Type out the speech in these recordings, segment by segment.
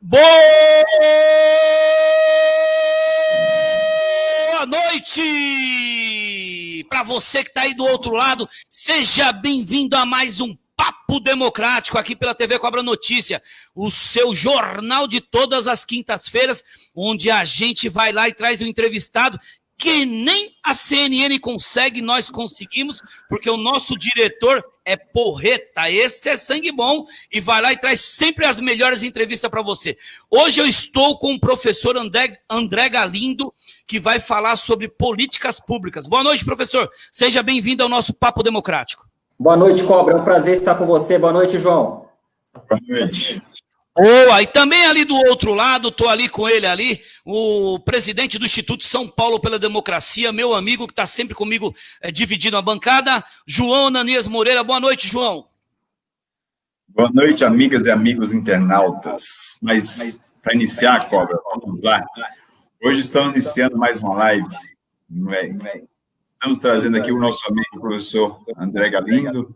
Boa noite! Para você que está aí do outro lado, seja bem-vindo a mais um Papo Democrático aqui pela TV Cobra Notícia, o seu jornal de todas as quintas-feiras, onde a gente vai lá e traz um entrevistado que nem a CNN consegue, nós conseguimos, porque o nosso diretor é porreta, esse é sangue bom, e vai lá e traz sempre as melhores entrevistas para você. Hoje eu estou com o professor André Galindo, que vai falar sobre políticas públicas. Boa noite, professor. Seja bem-vindo ao nosso Papo Democrático. Boa noite, Cobra. É um prazer estar com você. Boa noite, João. Boa noite. Boa, e também ali do outro lado, estou ali com ele ali, o presidente do Instituto São Paulo pela Democracia, meu amigo que está sempre comigo dividindo a bancada, João Ananias Moreira. Boa noite, João. Boa noite, amigas e amigos internautas. Mas, para iniciar, Cobra, vamos lá. Hoje estamos iniciando mais uma live. Estamos trazendo aqui o nosso amigo, o professor André Galindo,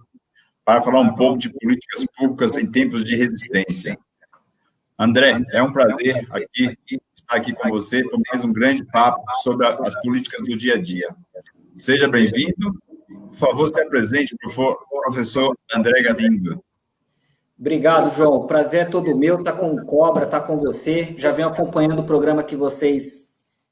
para falar um pouco de políticas públicas em tempos de resistência. André, é um prazer estar aqui com você para mais um grande papo sobre as políticas do dia a dia. Seja bem-vindo. Por favor, se apresente, professor André Galindo. Obrigado, João. O prazer é todo meu estar com o Cobra, estar com você. Já venho acompanhando o programa que vocês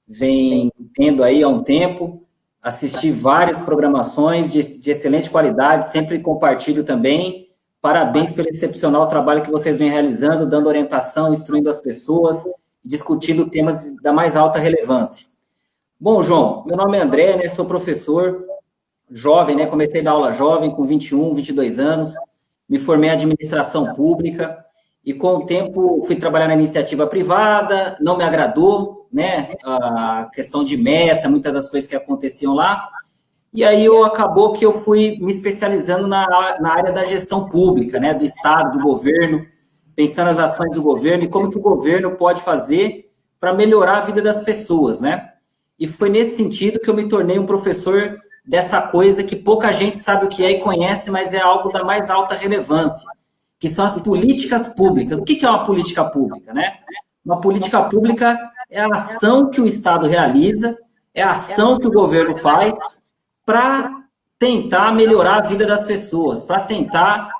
vêm tendo aí há um tempo. Assisti várias programações de excelente qualidade, sempre compartilho também. Parabéns pelo excepcional trabalho que vocês vêm realizando, dando orientação, instruindo as pessoas, discutindo temas da mais alta relevância. Bom, João, meu nome é André, né, sou professor jovem, né, comecei a dar aula jovem, com 21, 22 anos, me formei em administração pública e com o tempo fui trabalhar na iniciativa privada, não me agradou, né, a questão de meta, muitas das coisas que aconteciam lá. E aí acabou que eu fui me especializando na área da gestão pública, né, do Estado, do governo, pensando nas ações do governo e como que o governo pode fazer para melhorar a vida das pessoas, né? E foi nesse sentido que eu me tornei um professor dessa coisa que pouca gente sabe o que é e conhece, mas é algo da mais alta relevância, que são as políticas públicas. O que é uma política pública, né? Uma política pública é a ação que o Estado realiza, é a ação que o governo faz para tentar melhorar a vida das pessoas, para tentar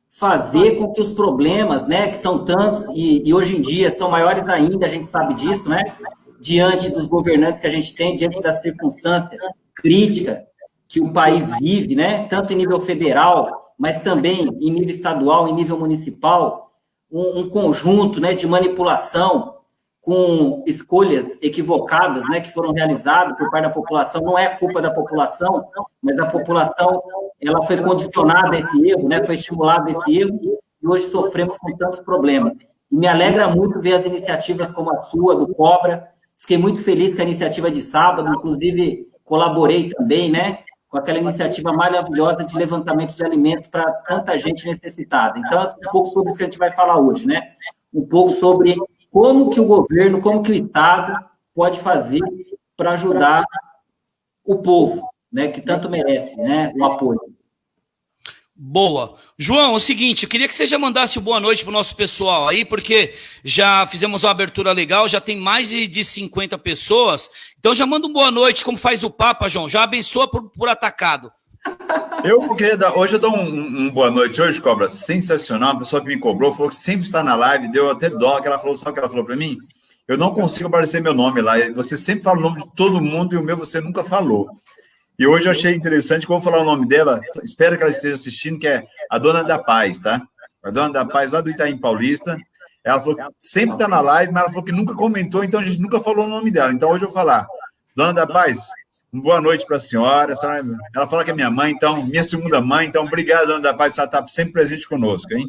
fazer com que os problemas, né, que são tantos e hoje em dia são maiores ainda, a gente sabe disso, né, diante dos governantes que a gente tem, diante da circunstância crítica que o país vive, né, tanto em nível federal, mas também em nível estadual, em nível municipal, um conjunto, né, de manipulação com escolhas equivocadas, né, que foram realizadas por parte da população. Não é culpa da população, mas a população ela foi condicionada a esse erro, né, foi estimulada a esse erro, e hoje sofremos com tantos problemas. E me alegra muito ver as iniciativas como a sua, do Cobra. Fiquei muito feliz com a iniciativa de sábado, inclusive colaborei também, né, com aquela iniciativa maravilhosa de levantamento de alimento para tanta gente necessitada. Então, um pouco sobre isso que a gente vai falar hoje, né, um pouco sobre como que o governo, como que o Estado pode fazer para ajudar o povo, né, que tanto merece, né, o apoio. Boa. João, é o seguinte, eu queria que você já mandasse boa noite para o nosso pessoal aí, porque já fizemos uma abertura legal, já tem mais de 50 pessoas, então já manda um boa noite, como faz o Papa, João, já abençoa por atacado. Hoje eu dou um boa noite hoje, Cobra, sensacional, uma pessoa que me cobrou, falou que sempre está na live, deu até dó, que ela falou, sabe o que ela falou para mim? Eu não consigo aparecer meu nome lá, você sempre fala o nome de todo mundo e o meu você nunca falou. E hoje eu achei interessante que eu vou falar o nome dela, espero que ela esteja assistindo, que é a Dona da Paz, tá? A Dona da Paz, lá do Itaim Paulista. Ela falou que sempre está na live, mas ela falou que nunca comentou, então a gente nunca falou o nome dela. Então hoje eu vou falar. Dona da Paz, boa noite para a senhora. Ela fala que é minha mãe, então, minha segunda mãe. Então, obrigado, Dona da Paz, ela está sempre presente conosco, hein?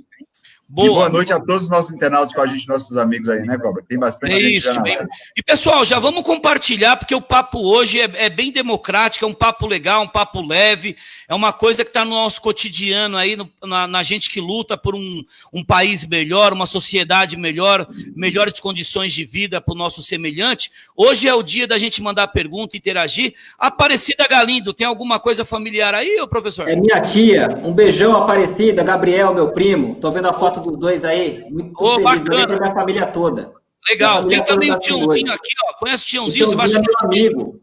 Boa. E boa noite a todos os nossos internautas com a gente, nossos amigos aí, né, Cobra? Tem bastante gente isso, bem. E, pessoal, já vamos compartilhar, porque o papo hoje é bem democrático, é um papo legal, um papo leve, é uma coisa que está no nosso cotidiano aí, na gente que luta por um país melhor, uma sociedade melhor, melhores condições de vida para o nosso semelhante. Hoje é o dia da gente mandar pergunta, interagir. Aparecida Galindo, tem alguma coisa familiar aí, ô professor? É minha tia. Um beijão, Aparecida, Gabriel, meu primo. Tô vendo a foto dos dois aí. Muito feliz. Bacana. Minha família toda. Legal. Tem também o Tiãozinho aqui, ó. Conhece o Tiãozinho? Você vai meu amigo.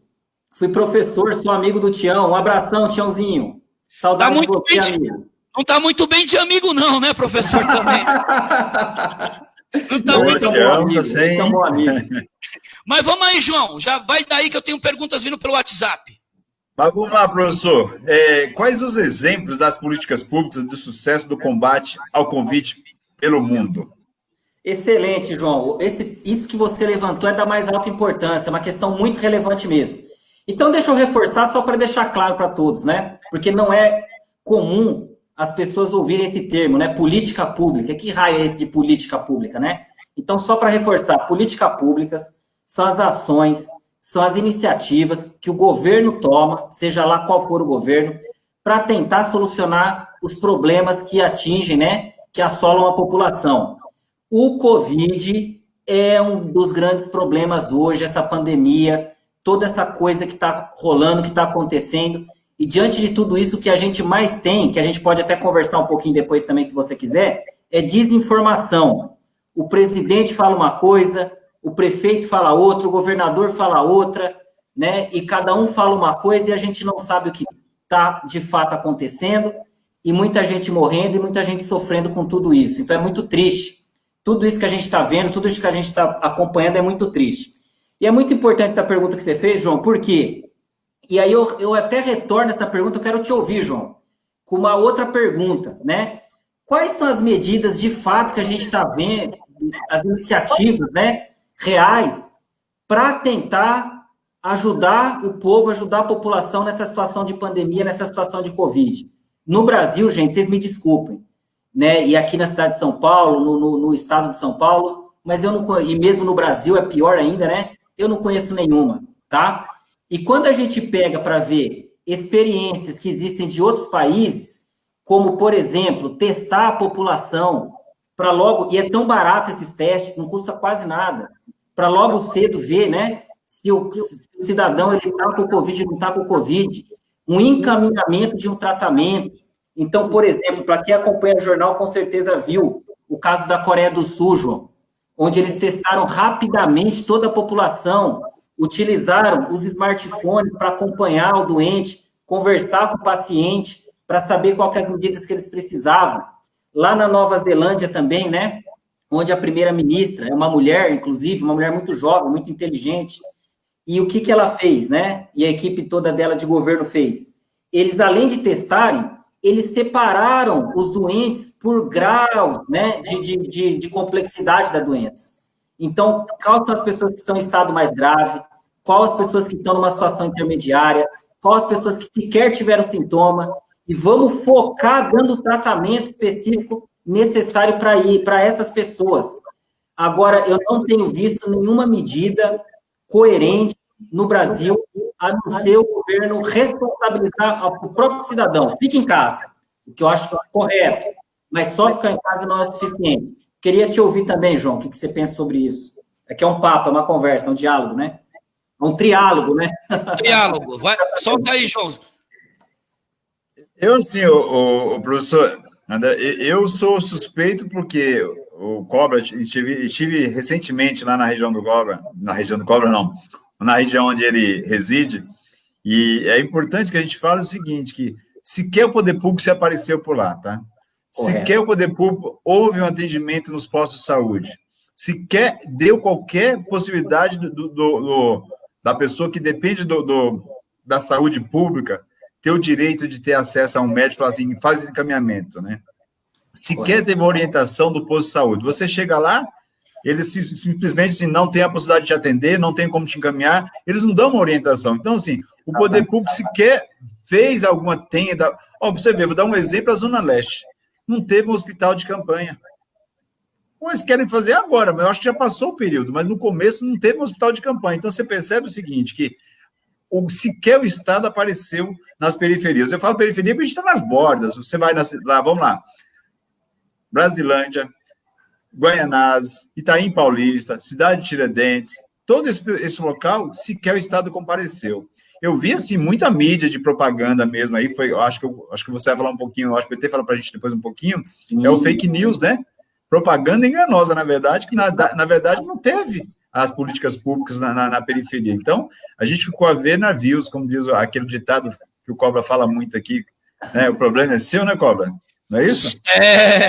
Fui professor, sou amigo do Tião. Um abração, Tiãozinho. Saudade de você, amigo. Não tá muito bem de amigo não, né, professor, também? Não tá muito bom amigo. Mas vamos aí, João. Já vai daí que eu tenho perguntas vindo pelo WhatsApp. Mas vamos lá, professor. Quais os exemplos das políticas públicas do sucesso do combate ao Covid pelo mundo? Excelente, João. Isso que você levantou é da mais alta importância, é uma questão muito relevante mesmo. Então, deixa eu reforçar só para deixar claro para todos, né? Porque não é comum as pessoas ouvirem esse termo, né? Política pública. Que raio é esse de política pública, né? Então, só para reforçar, políticas públicas são as ações, são as iniciativas que o governo toma, seja lá qual for o governo, para tentar solucionar os problemas que atingem, né, que assolam a população. O Covid é um dos grandes problemas hoje, essa pandemia, toda essa coisa que está rolando, que está acontecendo, e diante de tudo isso, o que a gente mais tem, que a gente pode até conversar um pouquinho depois também, se você quiser, é desinformação. O presidente fala uma coisa, o prefeito fala outra, o governador fala outra, né? E cada um fala uma coisa e a gente não sabe o que está de fato acontecendo, e muita gente morrendo e muita gente sofrendo com tudo isso. Então é muito triste. Tudo isso que a gente está vendo, tudo isso que a gente está acompanhando é muito triste. E é muito importante essa pergunta que você fez, João, por quê? E aí eu até retorno essa pergunta, eu quero te ouvir, João, com uma outra pergunta, né? Quais são as medidas de fato que a gente está vendo, as iniciativas, né, reais, para tentar ajudar o povo, ajudar a população nessa situação de pandemia, nessa situação de Covid? No Brasil, gente, vocês me desculpem, né? E aqui na cidade de São Paulo, no estado de São Paulo, mas eu não, e mesmo no Brasil é pior ainda, né? Eu não conheço nenhuma, tá? E quando a gente pega para ver experiências que existem de outros países, como, por exemplo, testar a população para logo, e é tão barato esses testes, não custa quase nada, para logo cedo ver, né, se o cidadão está com o Covid ou não está com o Covid, um encaminhamento de um tratamento. Então, por exemplo, para quem acompanha o jornal, com certeza viu o caso da Coreia do Sul, João, onde eles testaram rapidamente toda a população, utilizaram os smartphones para acompanhar o doente, conversar com o paciente, para saber quais as medidas que eles precisavam. Lá na Nova Zelândia também, né, onde a primeira-ministra é uma mulher, inclusive, uma mulher muito jovem, muito inteligente. E o que ela fez, né? E a equipe toda dela de governo fez? Eles, além de testarem, eles separaram os doentes por graus, né, de complexidade da doença. Então, quais são as pessoas que estão em estado mais grave, quais as pessoas que estão numa situação intermediária, quais as pessoas que sequer tiveram sintoma, e vamos focar dando o tratamento específico necessário para essas pessoas. Agora, eu não tenho visto nenhuma medida coerente no Brasil, a não ser o governo responsabilizar o próprio cidadão. Fique em casa, o que eu acho correto, mas só ficar em casa não é suficiente. Queria te ouvir também, João, o que você pensa sobre isso? É que é um papo, é uma conversa, é um diálogo, né? É um triálogo, né? Triálogo. Vai, solta aí, João. Eu, assim, o professor André, eu sou suspeito porque o Cobra, estive recentemente lá na região do Cobra, não, na região onde ele reside, e é importante que a gente fale o seguinte, que sequer o poder público se apareceu por lá, tá? Sequer o poder público houve um atendimento nos postos de saúde. Sequer deu qualquer possibilidade da pessoa que depende da saúde pública ter o direito de ter acesso a um médico e falar assim, faz esse encaminhamento, né? Sequer teve orientação do posto de saúde. Você chega lá, eles simplesmente assim, não tem a possibilidade de te atender, não tem como te encaminhar, eles não dão uma orientação. Então, assim, o poder público sequer fez alguma tenda. Ó, você vê, vou dar um exemplo, a Zona Leste. Não teve um hospital de campanha. Bom, eles querem fazer agora, mas eu acho que já passou o período, mas no começo não teve um hospital de campanha. Então, você percebe o seguinte, que sequer o Estado apareceu nas periferias. Eu falo periferia porque a gente está nas bordas. Você vai lá, vamos lá. Brasilândia, Guaianazes, Itaim Paulista, Cidade de Tiradentes, todo esse local, sequer o Estado compareceu. Eu vi, assim, muita mídia de propaganda mesmo aí, acho que você vai falar um pouquinho, acho que o PT fala para a gente depois um pouquinho, é o fake news, né? Propaganda enganosa, na verdade, que na verdade não teve as políticas públicas na periferia. Então, a gente ficou a ver navios, como diz aquele ditado que o Cobra fala muito aqui, né? O problema é seu, né, Cobra? Não é isso?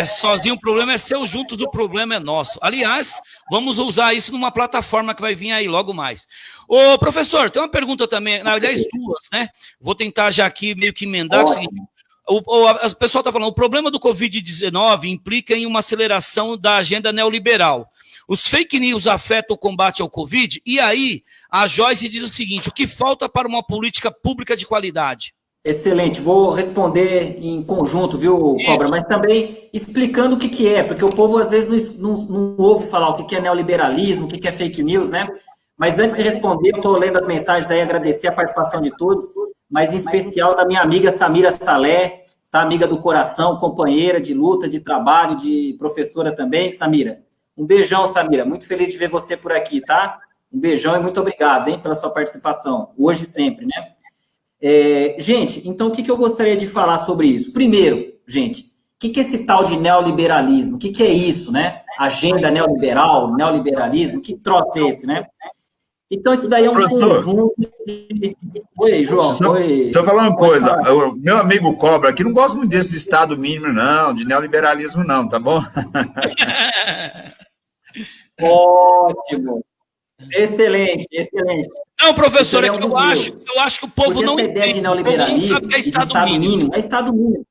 Sozinho o problema é seu, juntos o problema é nosso. Aliás, vamos usar isso numa plataforma que vai vir aí logo mais. Ô, professor, tem uma pergunta também, na verdade, duas, né? Vou tentar já aqui meio que emendar o seguinte. O pessoal está falando, o problema do Covid-19 implica em uma aceleração da agenda neoliberal. Os fake news afetam o combate ao Covid? E aí, a Joyce diz o seguinte, o que falta para uma política pública de qualidade? Excelente, vou responder em conjunto, viu, Cobra, mas também explicando o que é, porque o povo às vezes não ouve falar o que é neoliberalismo, o que é fake news, né? Mas antes de responder, eu estou lendo as mensagens aí, agradecer a participação de todos, mas em especial da minha amiga Samira Salé, tá? Amiga do coração, companheira de luta, de trabalho, de professora também, Samira. Um beijão, Samira, muito feliz de ver você por aqui, tá? Um beijão e muito obrigado, hein, pela sua participação, hoje e sempre, né? Gente, então o que eu gostaria de falar sobre isso? Primeiro, gente, o que é esse tal de neoliberalismo? O que é isso, né? Agenda neoliberal, neoliberalismo, que troço é esse, né? Então isso daí é um conjunto de... Oi, João. Deixa eu falar uma coisa. O meu amigo Cobra aqui não gosta muito desse Estado mínimo, não, de neoliberalismo, não, tá bom? Ótimo. Excelente, excelente. Não, professor, eu acho que o povo não entende. O povo não sabe que é Estado mínimo. É Estado mínimo.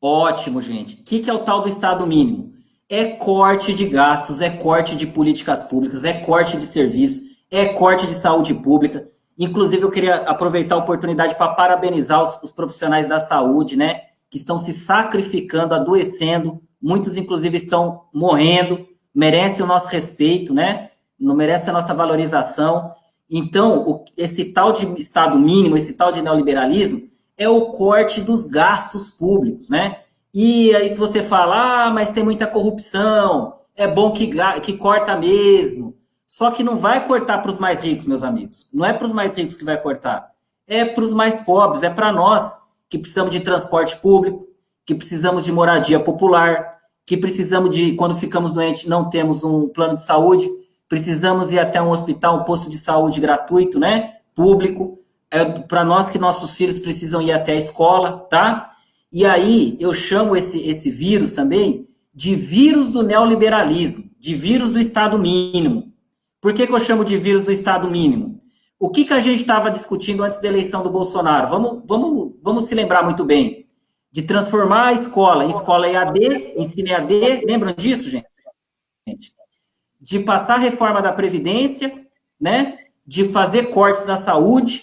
Ótimo, gente. O que é o tal do Estado mínimo? É corte de gastos, é corte de políticas públicas, é corte de serviços, é corte de saúde pública. Inclusive, eu queria aproveitar a oportunidade para parabenizar os profissionais da saúde, né? Que estão se sacrificando, adoecendo. Muitos, inclusive, estão morrendo. Merece o nosso respeito, né? Não merece a nossa valorização. Então, esse tal de Estado mínimo, esse tal de neoliberalismo, é o corte dos gastos públicos, né? E aí, se você fala, mas tem muita corrupção, é bom que corta mesmo. Só que não vai cortar para os mais ricos, meus amigos. Não é para os mais ricos que vai cortar. É para os mais pobres, é para nós que precisamos de transporte público, que precisamos de moradia popular, que precisamos de, quando ficamos doentes, não temos um plano de saúde, precisamos ir até um hospital, um posto de saúde gratuito, né? Público. É para nós que nossos filhos precisam ir até a escola, tá? E aí eu chamo esse vírus também de vírus do neoliberalismo, de vírus do Estado mínimo. Por que eu chamo de vírus do Estado mínimo? O que a gente estava discutindo antes da eleição do Bolsonaro? Vamos se lembrar muito bem. De transformar a escola em escola EAD, ensino EAD, lembram disso, gente? De passar a reforma da Previdência, né? De fazer cortes na saúde,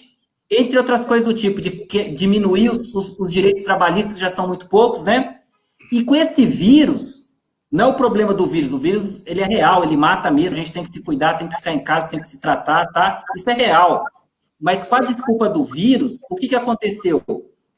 entre outras coisas do tipo, de diminuir os direitos trabalhistas, que já são muito poucos, né? E com esse vírus, não é o problema do vírus, o vírus ele é real, ele mata mesmo, a gente tem que se cuidar, tem que ficar em casa, tem que se tratar, tá? Isso é real. Mas com a desculpa do vírus, o que aconteceu?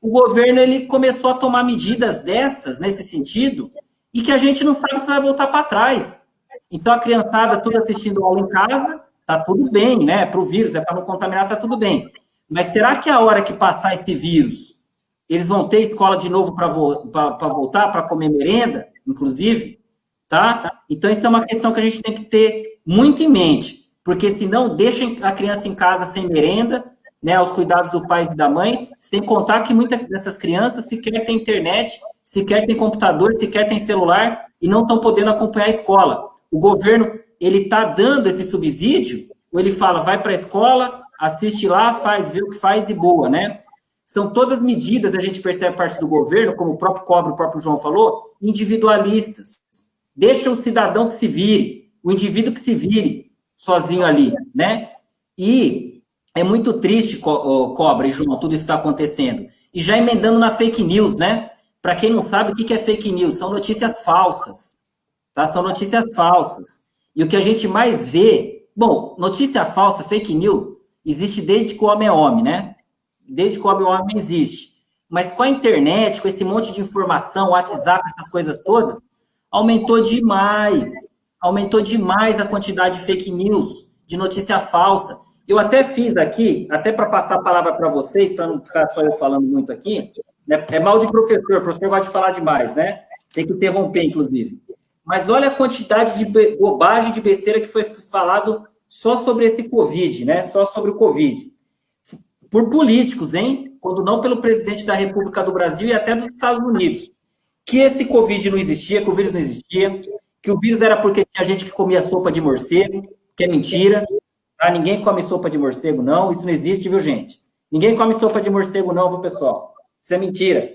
O governo ele começou a tomar medidas dessas, nesse sentido, e que a gente não sabe se vai voltar para trás. Então, a criançada toda assistindo aula em casa, tá tudo bem, né? Para o vírus, para não contaminar, tá tudo bem. Mas será que a hora que passar esse vírus, eles vão ter escola de novo para voltar, para comer merenda, inclusive? Tá? Então, isso é uma questão que a gente tem que ter muito em mente, porque senão deixem a criança em casa sem merenda, né, aos cuidados do pai e da mãe, sem contar que muitas dessas crianças sequer têm internet, sequer têm computador, sequer têm celular e não estão podendo acompanhar a escola. O governo, ele está dando esse subsídio, ou ele fala, vai para a escola, assiste lá, vê o que faz e boa, né? São todas medidas, a gente percebe parte do governo, como o próprio Cobra, o próprio João falou, individualistas. Deixa o cidadão que se vire, o indivíduo que se vire sozinho ali, né? E é muito triste, Cobra e João, tudo isso está acontecendo. E já emendando na fake news, né? Para quem não sabe, o que é fake news? São notícias falsas, tá? São notícias falsas. E o que a gente mais vê... Bom, notícia falsa, fake news, existe desde que o homem é homem, né? Desde que o homem é homem existe. Mas com a internet, com esse monte de informação, WhatsApp, essas coisas todas, aumentou demais a quantidade de fake news, de notícia falsa. Eu até fiz aqui, até para passar a palavra para vocês, para não ficar só eu falando muito aqui, né? É mal de professor, o professor gosta de falar demais, né? Tem que interromper, inclusive. Mas olha a quantidade de bobagem, de besteira que foi falado só sobre esse Covid, né? Só sobre o Covid. Por políticos, hein? Quando não pelo presidente da República do Brasil e até dos Estados Unidos. Que esse Covid não existia, que o vírus não existia, que o vírus era porque tinha gente que comia sopa de morcego, que é mentira. Tá? Ninguém come sopa de morcego, não. Isso não existe, viu, gente? Ninguém come sopa de morcego, não, viu, pessoal? Isso é mentira.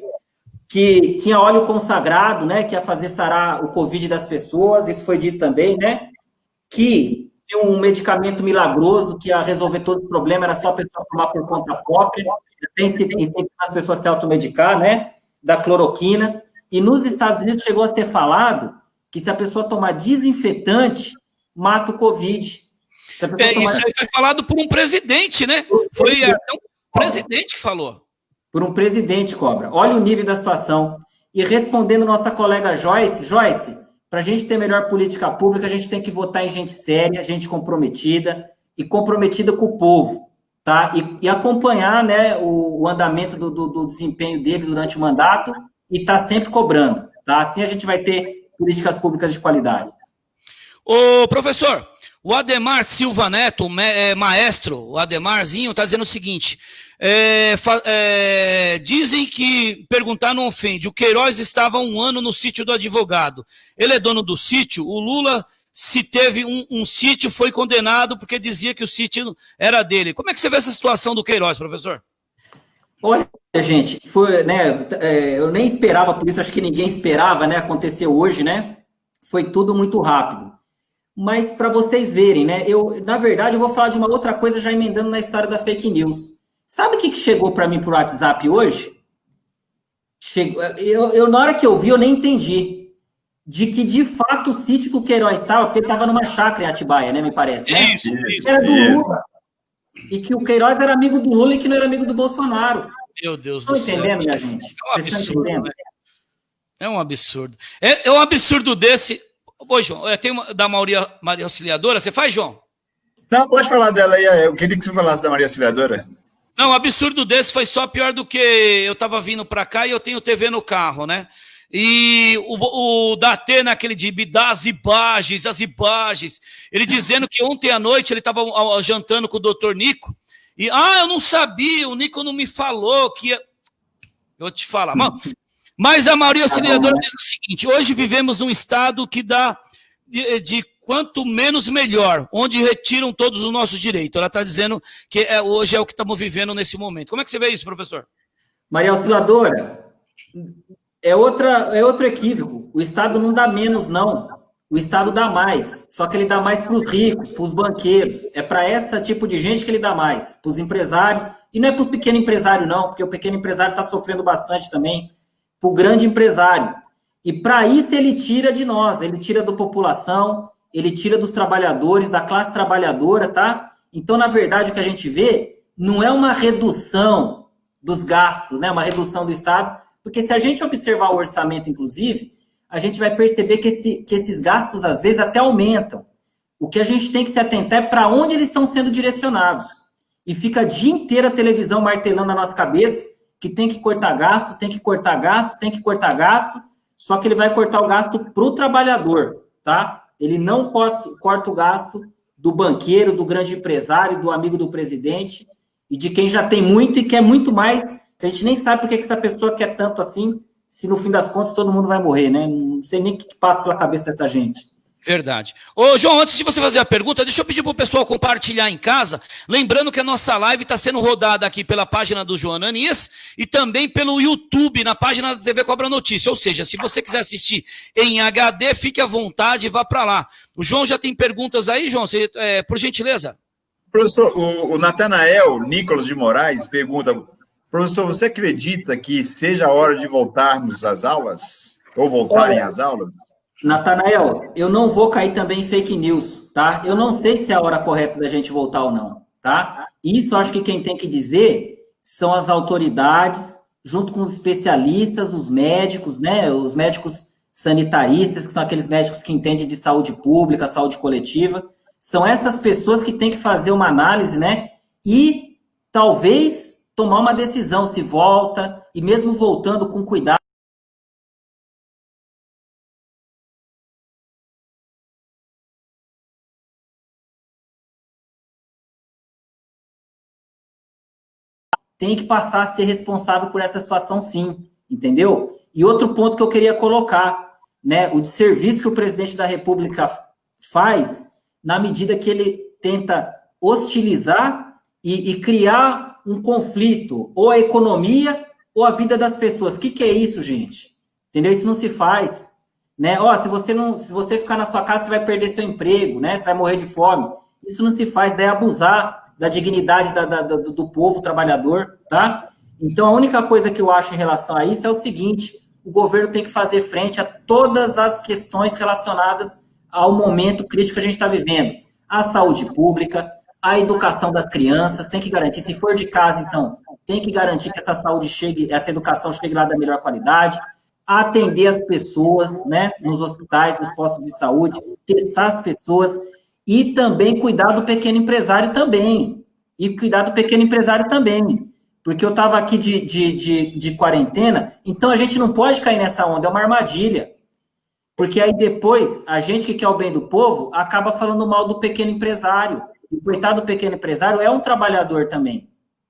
Que tinha óleo consagrado, né? Que ia fazer sarar o Covid das pessoas. Isso foi dito também, né? Que tinha um medicamento milagroso que ia resolver todo o problema, era só a pessoa tomar por conta própria. Tem as pessoas se automedicar, né? Da cloroquina. E nos Estados Unidos chegou a ser falado que se a pessoa tomar desinfetante, mata o Covid. Isso aí foi falado por um presidente, né? Foi até um presidente que falou. Por um presidente, Cobra. Olha o nível da situação. E respondendo nossa colega Joyce, para a gente ter melhor política pública, a gente tem que votar em gente séria, gente comprometida e comprometida com o povo, tá? E acompanhar, né, o andamento do desempenho dele durante o mandato e tá sempre cobrando, tá? Assim a gente vai ter políticas públicas de qualidade. Ô, professor, o Ademar Silva Neto, maestro, o Ademarzinho, está dizendo o seguinte, dizem que perguntar não ofende, o Queiroz estava 1 ano no sítio do advogado, ele é dono do sítio, o Lula, se teve um sítio, foi condenado porque dizia que o sítio era dele. Como é que você vê essa situação do Queiroz, professor? Olha, gente, foi, né, eu nem esperava por isso, acho que ninguém esperava, né, aconteceu hoje, né, foi tudo muito rápido. Mas para vocês verem, né, na verdade, eu vou falar de uma outra coisa já emendando na história da fake news. Sabe o que chegou para mim por WhatsApp hoje? Na hora que eu vi, eu nem entendi. De que, de fato, o sítio que o Queiroz estava, porque ele estava numa chácara em Atibaia, né, me parece. Né? Isso. Era do Lula. E que o Queiroz era amigo do Lula e que não era amigo do Bolsonaro. Meu Deus do céu. Estão entendendo, minha gente? É um absurdo, né? É um absurdo. É um absurdo desse... Oi, João, tem uma da Maria Auxiliadora, você faz, João? Não, pode falar dela aí, eu queria que você falasse da Maria Auxiliadora. Não, um absurdo desse foi só pior do que eu estava vindo para cá e eu tenho TV no carro, né? E o Datê, naquele de das imagens, as imagens, ele dizendo que ontem à noite ele estava jantando com o doutor Nico, e, eu não sabia, o Nico não me falou que ia... Eu vou te falar, mas a Maria Auxiliadora diz o seguinte, hoje vivemos num estado que dá de quanto menos melhor, onde retiram todos os nossos direitos. Ela está dizendo que hoje é o que estamos vivendo nesse momento. Como é que você vê isso, professor? Maria Auxiliadora, é outro equívoco. O Estado não dá menos, não. O Estado dá mais. Só que ele dá mais para os ricos, para os banqueiros. É para esse tipo de gente que ele dá mais. Para os empresários. E não é para o pequeno empresário, não, porque o pequeno empresário está sofrendo bastante também. Para o grande empresário. E para isso ele tira de nós. Ele tira da população, ele tira dos trabalhadores, da classe trabalhadora, tá? Então, na verdade, o que a gente vê não é uma redução dos gastos, né? Uma redução do Estado, porque se a gente observar o orçamento, inclusive, a gente vai perceber que esses gastos, às vezes, até aumentam. O que a gente tem que se atentar é para onde eles estão sendo direcionados. e fica o dia inteiro a televisão martelando na nossa cabeça que tem que cortar gasto, tem que cortar gasto, tem que cortar gasto, só que ele vai cortar o gasto para o trabalhador, tá? Ele não corta o gasto do banqueiro, do grande empresário, do amigo do presidente e de quem já tem muito e quer muito mais, que a gente nem sabe por que essa pessoa quer tanto assim, se no fim das contas todo mundo vai morrer, né? Não sei nem o que passa pela cabeça dessa gente. Verdade. Ô, João, antes de você fazer a pergunta, deixa eu pedir para o pessoal compartilhar em casa, lembrando que a nossa live está sendo rodada aqui pela página do João Ananias e também pelo YouTube, na página da TV Cobra Notícia. Ou seja, se você quiser assistir em HD, fique à vontade e vá para lá. O João já tem perguntas aí, João, por gentileza. Professor, o Natanael Nicolas de Moraes pergunta, professor, você acredita que seja a hora de voltarmos às aulas? Ou voltarem às aulas? Natanael, eu não vou cair também em fake news, tá? Eu não sei se é a hora correta da gente voltar ou não, tá? Isso acho que quem tem que dizer são as autoridades, junto com os especialistas, os médicos, né? Os médicos sanitaristas, que são aqueles médicos que entendem de saúde pública, saúde coletiva. São essas pessoas que têm que fazer uma análise, né? E talvez tomar uma decisão se volta, e mesmo voltando com cuidado, tem que passar a ser responsável por essa situação, sim, entendeu? E outro ponto que eu queria colocar, né, o desserviço que o presidente da República faz, na medida que ele tenta hostilizar e criar um conflito, ou a economia, ou a vida das pessoas. O que é isso, gente? Entendeu? Isso não se faz, né? Ó, se você ficar na sua casa, você vai perder seu emprego, né? Você vai morrer de fome. Isso não se faz, daí é abusar da dignidade do povo trabalhador, tá? Então, a única coisa que eu acho em relação a isso é o seguinte, o governo tem que fazer frente a todas as questões relacionadas ao momento crítico que a gente está vivendo. A saúde pública, a educação das crianças, tem que garantir, se for de casa, então, tem que garantir que essa saúde chegue, essa educação chegue lá da melhor qualidade, atender as pessoas, né, nos hospitais, nos postos de saúde, testar as pessoas, e também cuidar do pequeno empresário também. Porque eu estava aqui de quarentena, então a gente não pode cair nessa onda, é uma armadilha. Porque aí depois, a gente que quer o bem do povo, acaba falando mal do pequeno empresário. E o coitado do pequeno empresário é um trabalhador também.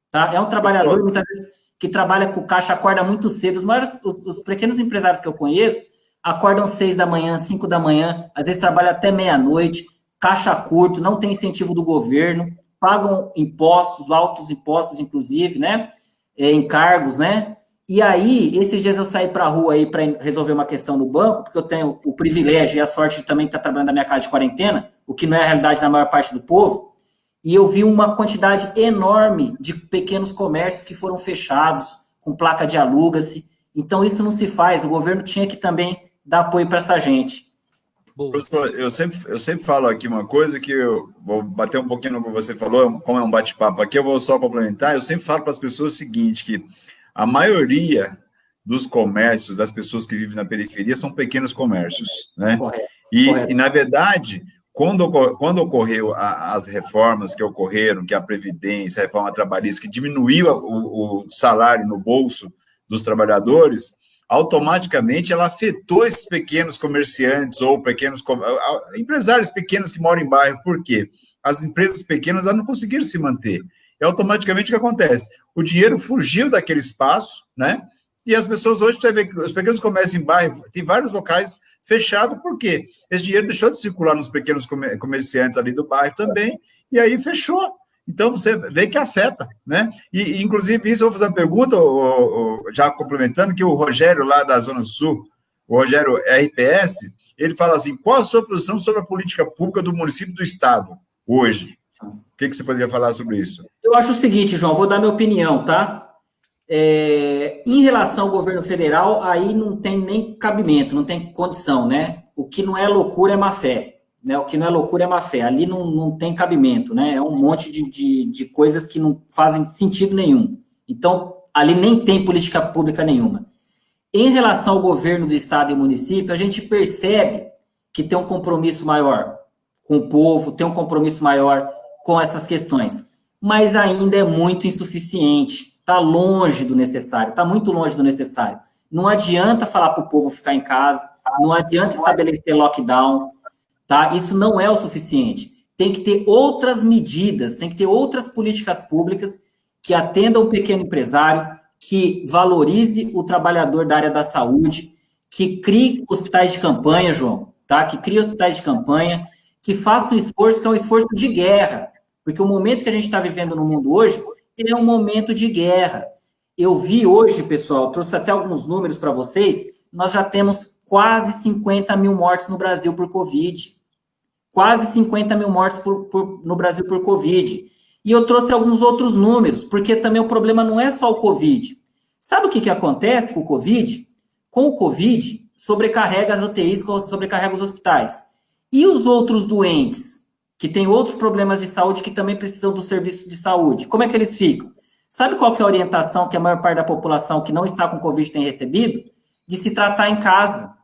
Tá? É um trabalhador, muitas vezes, que trabalha com caixa, acorda muito cedo. Os pequenos empresários que eu conheço, acordam 6 da manhã, 5 da manhã, às vezes trabalham até meia-noite, caixa curto, não tem incentivo do governo, pagam impostos, altos impostos, inclusive, né? Encargos, né? E aí, esses dias eu saí para a rua aí para resolver uma questão no banco, porque eu tenho o privilégio e a sorte de também estar trabalhando na minha casa de quarentena, o que não é a realidade da maior parte do povo, e eu vi uma quantidade enorme de pequenos comércios que foram fechados, com placa de aluga-se. Então, isso não se faz, o governo tinha que também dar apoio para essa gente. Professor, eu sempre falo aqui uma coisa que eu vou bater um pouquinho no que você falou, como é um bate-papo aqui, eu vou só complementar. Eu sempre falo para as pessoas o seguinte, que a maioria dos comércios, das pessoas que vivem na periferia, são pequenos comércios, né? Correto. E na verdade, quando ocorreu as reformas que ocorreram, que a Previdência, a reforma trabalhista, que diminuiu o salário no bolso dos trabalhadores, automaticamente ela afetou esses pequenos comerciantes ou empresários pequenos que moram em bairro. Por quê? As empresas pequenas não conseguiram se manter. E automaticamente o que acontece? O dinheiro fugiu daquele espaço, né? E as pessoas hoje, você vê que os pequenos comércios em bairro, tem vários locais fechados, por quê? Esse dinheiro deixou de circular nos pequenos comerciantes ali do bairro também, e aí fechou. Então, você vê que afeta, né? E inclusive, isso eu vou fazer uma pergunta, já complementando, que o Rogério, lá da Zona Sul, o Rogério RPS, ele fala assim, qual a sua posição sobre a política pública do município do estado, hoje? O que você poderia falar sobre isso? Eu acho o seguinte, João, vou dar minha opinião, tá? Em relação ao governo federal, aí não tem nem cabimento, não tem condição, né? O que não é loucura é má fé. Né, o que não é loucura é má fé, ali não tem cabimento, né, é um monte de coisas que não fazem sentido nenhum, então ali nem tem política pública nenhuma. Em relação ao governo do estado e município, a gente percebe que tem um compromisso maior com o povo, tem um compromisso maior com essas questões, mas ainda é muito insuficiente. Está longe do necessário, está muito longe do necessário. Não adianta falar para o povo ficar em casa, não adianta estabelecer lockdown, tá? Isso não é o suficiente. Tem que ter outras medidas, tem que ter outras políticas públicas que atendam o pequeno empresário, que valorize o trabalhador da área da saúde, que crie hospitais de campanha, João, tá? Que crie hospitais de campanha, que faça um esforço que é um esforço de guerra, porque o momento que a gente está vivendo no mundo hoje é um momento de guerra. Eu vi hoje, pessoal, trouxe até alguns números para vocês, nós já temos quase 50 mil mortes no Brasil por Covid. Quase 50 mil mortes no Brasil por Covid. E eu trouxe alguns outros números, porque também o problema não é só o Covid. Sabe o que acontece com o Covid? Com o Covid, sobrecarrega as UTIs, sobrecarrega os hospitais. E os outros doentes, que têm outros problemas de saúde, que também precisam do serviço de saúde, como é que eles ficam? Sabe qual que é a orientação que a maior parte da população que não está com Covid tem recebido? De se tratar em casa,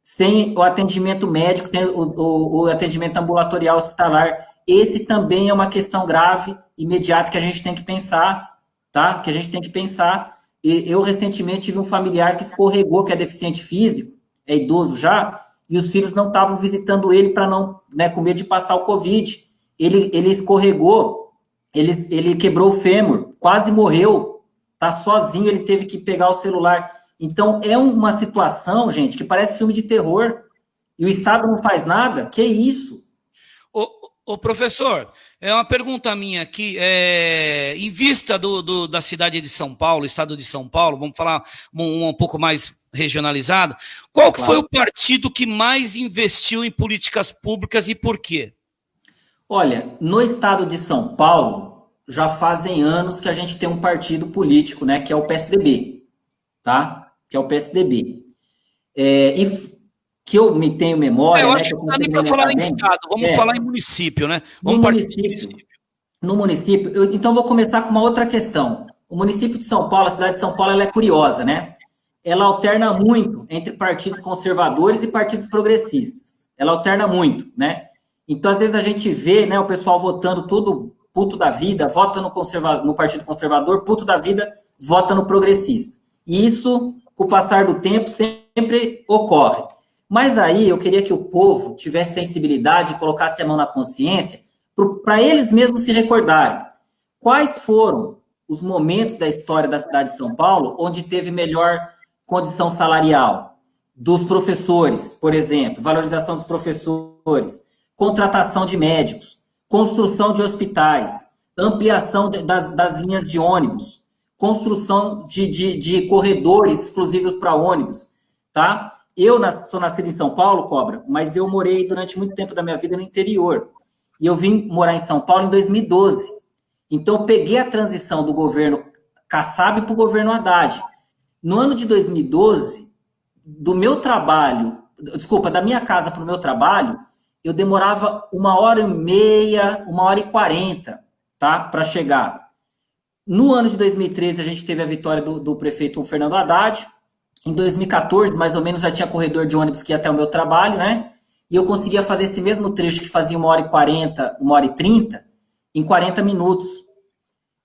sem o atendimento médico, sem o atendimento ambulatorial hospitalar. Esse também é uma questão grave, imediata, que a gente tem que pensar, tá? Que a gente tem que pensar. Eu, recentemente, tive um familiar que escorregou, que é deficiente físico, é idoso já, e os filhos não estavam visitando ele para não, né, com medo de passar o Covid. Ele escorregou, ele quebrou o fêmur, quase morreu, tá sozinho, ele teve que pegar o celular. Então, é uma situação, gente, que parece filme de terror, e o Estado não faz nada. Que isso? Ô professor, é uma pergunta minha aqui, em vista da cidade de São Paulo, estado de São Paulo, vamos falar um pouco mais regionalizado, qual que foi o partido que mais investiu em políticas públicas e por quê? Olha, no estado de São Paulo, já fazem anos que a gente tem um partido político, né, que é o PSDB, tá? Que é o PSDB. E que eu me tenho memória... eu acho que não dá nem para falar em estado, vamos falar em município, né? Vamos no município. Então, vou começar com uma outra questão. O município de São Paulo, a cidade de São Paulo, ela é curiosa, né? Ela alterna muito entre partidos conservadores e partidos progressistas. Ela alterna muito, né? Então, às vezes, a gente vê, né, o pessoal votando tudo puto da vida, vota no partido conservador, puto da vida, vota no progressista. E isso, com o passar do tempo, sempre ocorre. Mas aí eu queria que o povo tivesse sensibilidade e colocasse a mão na consciência para eles mesmos se recordarem. Quais foram os momentos da história da cidade de São Paulo onde teve melhor condição salarial? Dos professores, por exemplo, valorização dos professores, contratação de médicos, construção de hospitais, ampliação das linhas de ônibus, construção de corredores exclusivos para ônibus, tá? Eu sou nascido em São Paulo, Cobra, mas eu morei durante muito tempo da minha vida no interior. E eu vim morar em São Paulo em 2012. Então, eu peguei a transição do governo Kassab para o governo Haddad. No ano de 2012, da minha casa para o meu trabalho, eu demorava 1h30, 1h40, tá? Para chegar. No ano de 2013, a gente teve a vitória do prefeito Fernando Haddad. Em 2014, mais ou menos, já tinha corredor de ônibus que ia até o meu trabalho, né? E eu conseguia fazer esse mesmo trecho que fazia 1h40, 1h30, em 40 minutos.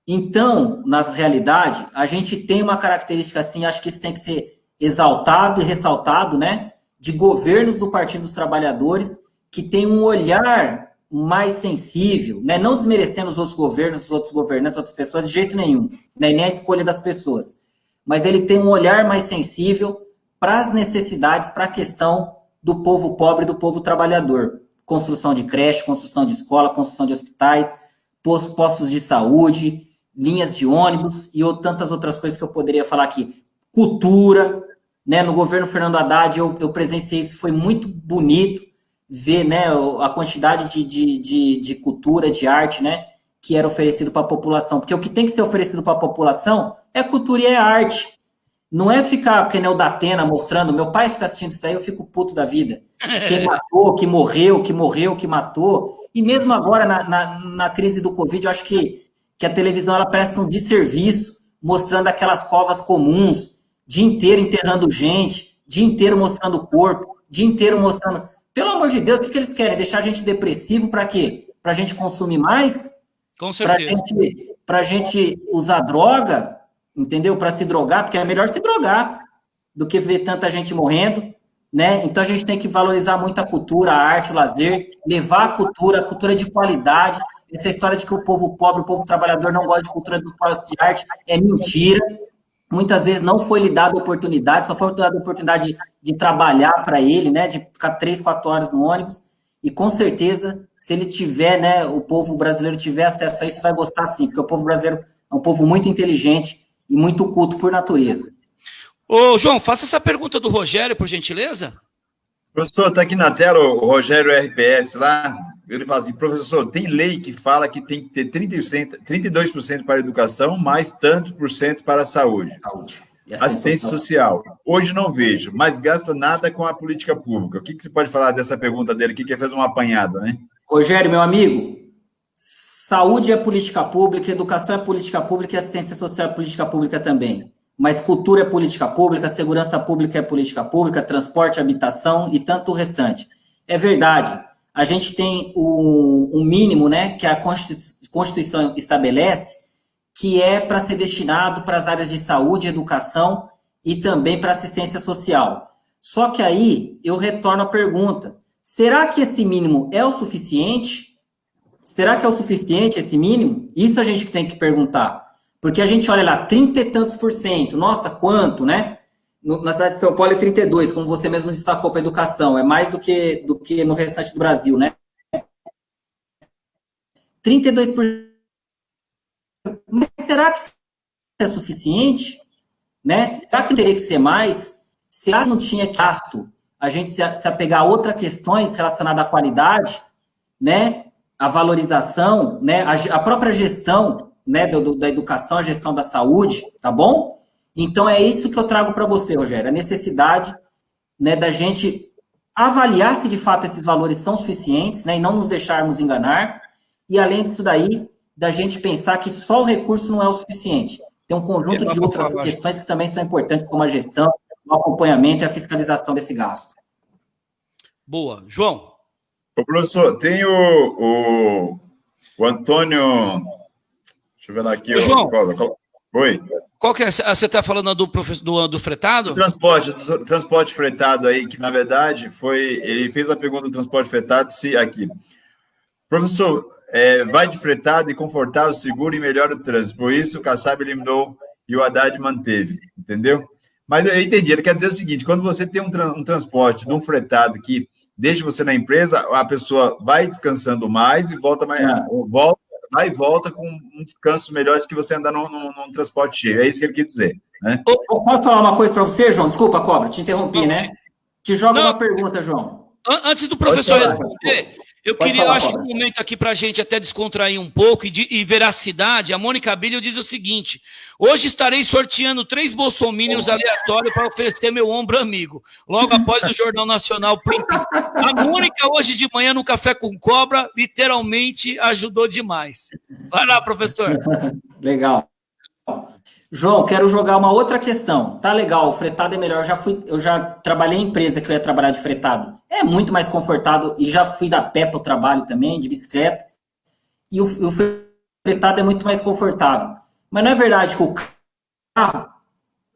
Então, na realidade, a gente tem uma característica assim, acho que isso tem que ser exaltado e ressaltado, né? De governos do Partido dos Trabalhadores que tem um olhar mais sensível, né? Não desmerecendo os outros governos, os outros governantes, outras pessoas, de jeito nenhum, né? Nem a escolha das pessoas. Mas ele tem um olhar mais sensível para as necessidades, para a questão do povo pobre, do povo trabalhador. Construção de creche, construção de escola, construção de hospitais, postos de saúde, linhas de ônibus e tantas outras coisas que eu poderia falar aqui. Cultura, né? No governo Fernando Haddad eu presenciei isso, foi muito bonito ver, né, a quantidade de cultura, de arte, né, que era oferecido para a população. Porque o que tem que ser oferecido para a população é cultura e é arte. Não é ficar, que nem o Datena mostrando, meu pai fica assistindo isso daí, eu fico puto da vida. Quem matou, que morreu, que matou. E mesmo agora, na crise do Covid, eu acho que a televisão ela presta um desserviço, mostrando aquelas covas comuns, dia inteiro enterrando gente, dia inteiro mostrando corpo, dia inteiro mostrando... Pelo amor de Deus, o que eles querem? Deixar a gente depressivo para quê? Para a gente consumir mais? Com certeza. Para a gente usar droga, entendeu? Para se drogar, porque é melhor se drogar do que ver tanta gente morrendo, né? Então a gente tem que valorizar muito a cultura, a arte, o lazer, levar a cultura de qualidade. Essa história de que o povo pobre, o povo trabalhador não gosta de cultura, não gosta de arte, é mentira. Muitas vezes não foi lhe dada oportunidade, só foi dada oportunidade de trabalhar para ele, né? De ficar 3, 4 horas no ônibus. E com certeza, se ele tiver, né? O povo brasileiro tiver acesso a isso, vai gostar sim, porque o povo brasileiro é um povo muito inteligente e muito culto por natureza. Ô, João, faça essa pergunta do Rogério, por gentileza. Professor, está aqui na tela o Rogério RPS lá. Ele fala assim, professor, tem lei que fala que tem que ter 32% para a educação, mais tanto por cento para a saúde. Assistência social. Hoje não vejo, mas gasta nada com a política pública. O que você pode falar dessa pergunta dele aqui, que ele fez um apanhado, né? Rogério, meu amigo, saúde é política pública, educação é política pública e assistência social é política pública também. Mas cultura é política pública, segurança pública é política pública, transporte, habitação e tanto o restante. É verdade, a gente tem o mínimo, né, que a Constituição estabelece, que é para ser destinado para as áreas de saúde, educação e também para assistência social. Só que aí eu retorno a pergunta, será que esse mínimo é o suficiente? Será que é o suficiente esse mínimo? Isso a gente tem que perguntar. Porque a gente olha lá, 30 e tantos por cento, nossa, quanto, né? Na cidade de São Paulo é 32, como você mesmo destacou para a educação, é mais do que no restante do Brasil, né? 32%. Mas será que é suficiente? Né? Será que teria que ser mais? Será que não tinha gasto a gente se apegar a outras questões relacionadas à qualidade, né? A valorização, né? A própria gestão, né? Da educação, a gestão da saúde, tá bom? Então é isso que eu trago para você, Rogério, a necessidade, né, da gente avaliar se de fato esses valores são suficientes, né? E não nos deixarmos enganar. E além disso daí, da gente pensar que só o recurso não é o suficiente. Tem um conjunto de outras questões que também são importantes, como a gestão, o acompanhamento e a fiscalização desse gasto. Boa. João? Ô, professor, tem o Antônio... Deixa eu ver lá aqui. Ô, João. Oi. Qual que é? Você está falando do fretado? Do transporte fretado aí, que na verdade ele fez a pergunta do transporte fretado, se aqui. Professor, vai de fretado e confortável, seguro e melhora o trânsito. Por isso, o Kassab eliminou e o Haddad manteve, entendeu? Mas eu entendi, ele quer dizer o seguinte, quando você tem um transporte de um fretado que deixa você na empresa, a pessoa vai descansando mais e volta com um descanso melhor do que você andar num transporte cheio. É isso que ele quer dizer, né? Posso falar uma coisa para você, João? Desculpa, Cobra, te interrompi, né? Te joga uma pergunta, João. Antes do professor responder, eu acho que um momento aqui para a gente até descontrair um pouco e veracidade, a Mônica Bilho diz o seguinte, hoje estarei sorteando 3 bolsominions aleatórios para oferecer meu ombro amigo, logo após o Jornal Nacional. A Mônica hoje de manhã no Café com Cobra, literalmente ajudou demais. Vai lá, professor. Legal. João, quero jogar uma outra questão. Tá legal, o fretado é melhor. Eu já trabalhei em empresa que eu ia trabalhar de fretado. É muito mais confortável e já fui da pé para o trabalho também, de bicicleta. E o fretado é muito mais confortável. Mas não é verdade que o carro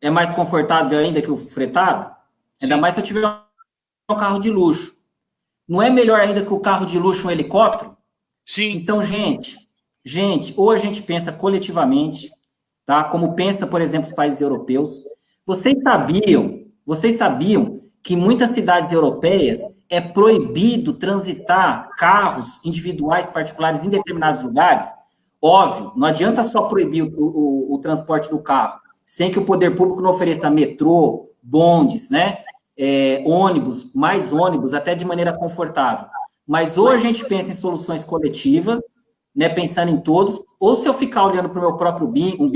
é mais confortável ainda que o fretado? Ainda mais se eu tiver um carro de luxo. Não é melhor ainda que o carro de luxo um helicóptero? Sim. Então, gente, ou a gente pensa coletivamente, tá? Como pensa, por exemplo, os países europeus. Vocês sabiam que em muitas cidades europeias é proibido transitar carros individuais particulares em determinados lugares? Óbvio, não adianta só proibir o transporte do carro, sem que o poder público não ofereça metrô, bondes, né? Ônibus, mais ônibus, até de maneira confortável. Mas ou a gente pensa em soluções coletivas, né, pensando em todos, ou se eu ficar olhando para o meu próprio umbigo,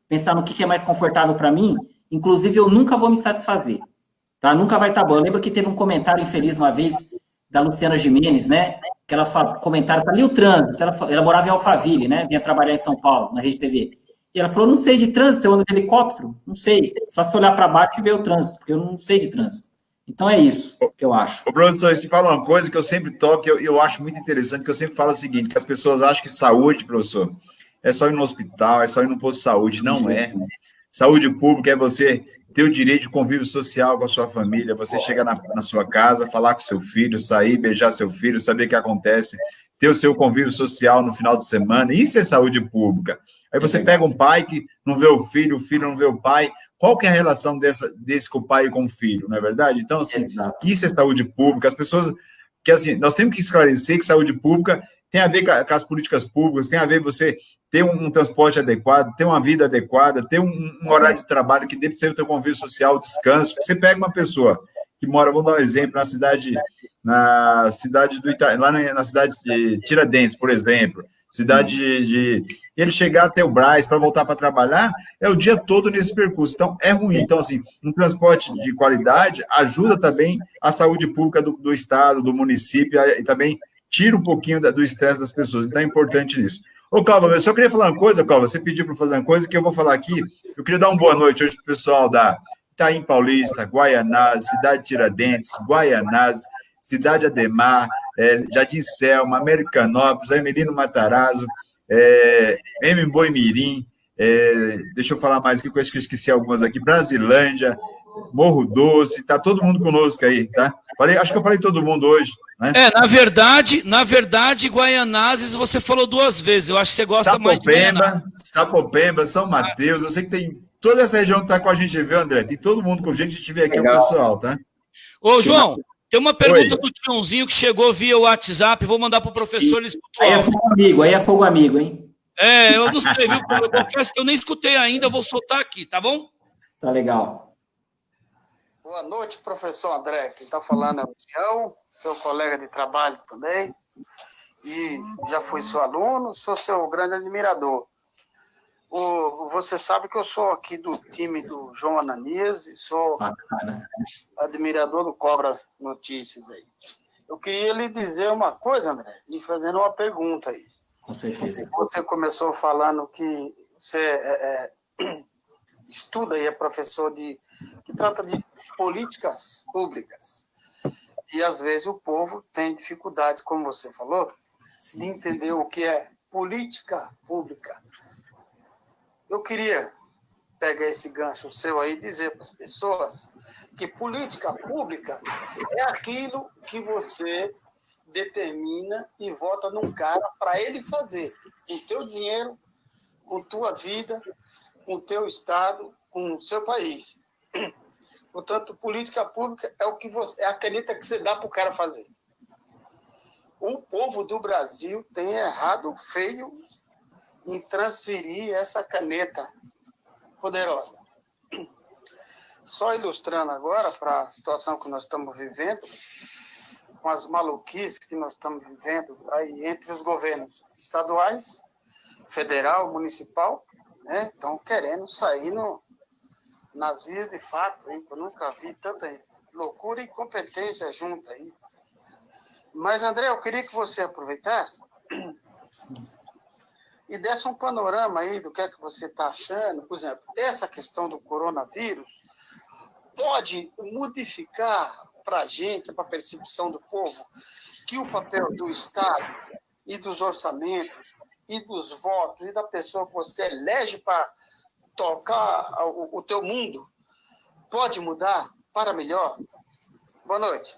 pensar no que é mais confortável para mim, inclusive eu nunca vou me satisfazer, tá? Nunca vai estar bom. Eu lembro que teve um comentário infeliz uma vez da Luciana Gimenez, né, que ela comentaram para ali o trânsito, ela morava em Alphaville, né, vinha trabalhar em São Paulo, na Rede TV, e ela falou, não sei de trânsito, eu ando de helicóptero, não sei, só se olhar para baixo e ver o trânsito, porque eu não sei de trânsito. Então é isso que eu acho. Ô, professor, você fala uma coisa que eu sempre toco, eu acho muito interessante, que eu sempre falo o seguinte, que as pessoas acham que saúde, professor, é só ir no hospital, é só ir no posto de saúde. Não é. Saúde pública é você ter o direito de convívio social com a sua família, você chegar na sua casa, falar com seu filho, sair, beijar seu filho, saber o que acontece, ter o seu convívio social no final de semana, isso é saúde pública. Aí você pega um pai que não vê o filho não vê o pai, qual que é a relação desse com o pai e com o filho, não é verdade? Então, assim, isso é saúde pública, as pessoas, que assim, nós temos que esclarecer que saúde pública tem a ver com as políticas públicas, tem a ver você ter um transporte adequado, ter uma vida adequada, ter um horário de trabalho que deve ser o teu convívio social, o descanso. Você pega uma pessoa que mora, vou dar um exemplo, na cidade do lá na cidade de Tiradentes, por exemplo, ele chegar até o Brás para voltar para trabalhar, é o dia todo nesse percurso. Então, é ruim. Então, assim, um transporte de qualidade ajuda também a saúde pública do estado, do município, e também tira um pouquinho do estresse das pessoas. Então, é importante nisso. Ô, Calva, eu só queria falar uma coisa, Calva, você pediu para fazer uma coisa que eu vou falar aqui. Eu queria dar uma boa noite hoje para o pessoal da Itaim Paulista, Guaianazes, Cidade Tiradentes, Guaianazes, Cidade Ademar, Jardim Selma, Americanópolis, Emelino Matarazzo, Boimirim, deixa eu falar mais aqui, que eu esqueci algumas aqui, Brasilândia, Morro Doce, tá todo mundo conosco aí, tá? Acho que eu falei todo mundo hoje, né? Na verdade, Guaianazes você falou 2 vezes, eu acho que você gosta mais de Guaianazes. Sapopemba, São Mateus, eu sei que tem toda essa região que tá com a gente, viu, André? Tem todo mundo com a gente vê aqui. Legal. O pessoal, tá? Ô, João, tem uma pergunta do Tiãozinho que chegou via WhatsApp, vou mandar pro professor, ele escutou. Aí é fogo amigo, hein? Eu não sei, viu? Eu confesso que eu nem escutei ainda, eu vou soltar aqui, tá bom? Tá legal. Boa noite, professor André. Quem está falando é o Tião, seu colega de trabalho também. E já fui seu aluno, sou seu grande admirador. Você sabe que eu sou aqui do time do João Ananias e sou admirador do Cobra Notícias aí. Eu queria lhe dizer uma coisa, André, e fazendo uma pergunta aí. Com certeza. Você começou falando que você estuda e é professor que trata de políticas públicas. E, às vezes, o povo tem dificuldade, como você falou, de entender o que é política pública. Eu queria pegar esse gancho seu aí e dizer para as pessoas que política pública é aquilo que você determina e vota num cara para ele fazer com o teu dinheiro, com tua vida, com o teu estado, com o seu país. Portanto, política pública é a caneta que você dá para o cara fazer. O povo do Brasil tem errado feio em transferir essa caneta poderosa. Só ilustrando agora para a situação que nós estamos vivendo, com as maluquices que nós estamos vivendo aí entre os governos estaduais, federal, municipal, né? Estão querendo sair nas vias de fato, hein? Eu nunca vi tanta loucura e incompetência junto aí. Mas, André, eu queria que você aproveitasse e desse um panorama aí do que é que você está achando. Por exemplo, essa questão do coronavírus pode modificar para a gente, para a percepção do povo, que o papel do Estado e dos orçamentos e dos votos e da pessoa que você elege para tocar o teu mundo pode mudar para melhor? Boa noite.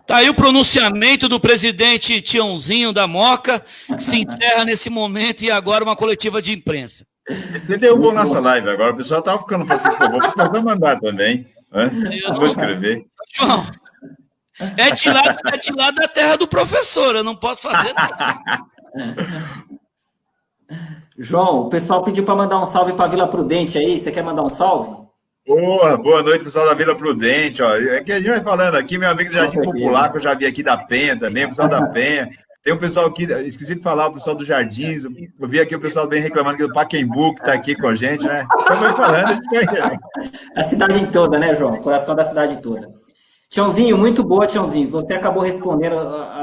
Tá aí o pronunciamento do presidente Tiãozinho da Moca, que se encerra nesse momento e agora uma coletiva de imprensa. Ele derrubou nossa live agora, o pessoal estava ficando assim, vou começar a mandar também. Eu vou escrever. João, é de lá da terra do professor, eu não posso fazer nada. João, o pessoal pediu para mandar um salve para Vila Prudente aí, você quer mandar um salve? Boa noite, pessoal da Vila Prudente. Ó. É que a gente vai falando aqui, meu amigo do Jardim Popular, que eu já vi aqui da Penha também, o pessoal da Penha. Tem um pessoal aqui, esqueci de falar, o pessoal do Jardins. Eu vi aqui o pessoal bem reclamando aqui do Pacaembu, que está aqui com a gente, né? Estamos falando, a gente vai... A cidade toda, né, João? Coração da cidade toda. Tiãozinho, muito boa, Tiãozinho. Você acabou respondendo,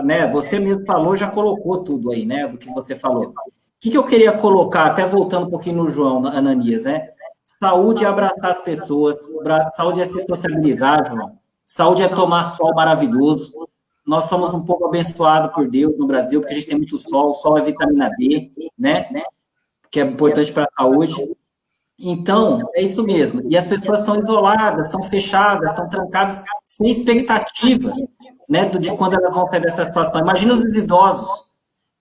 né? Você mesmo falou, já colocou tudo aí, né? Do que você falou. O que eu queria colocar, até voltando um pouquinho no João Ananias, né? Saúde é abraçar as pessoas, saúde é se sociabilizar, João. Saúde é tomar sol maravilhoso. Nós somos um povo abençoado por Deus no Brasil, porque a gente tem muito sol. O sol é vitamina D, né? Que é importante para a saúde. Então, é isso mesmo. E as pessoas estão isoladas, estão fechadas, estão trancadas, sem expectativa, né, de quando elas vão sair dessa situação. Imagina os idosos,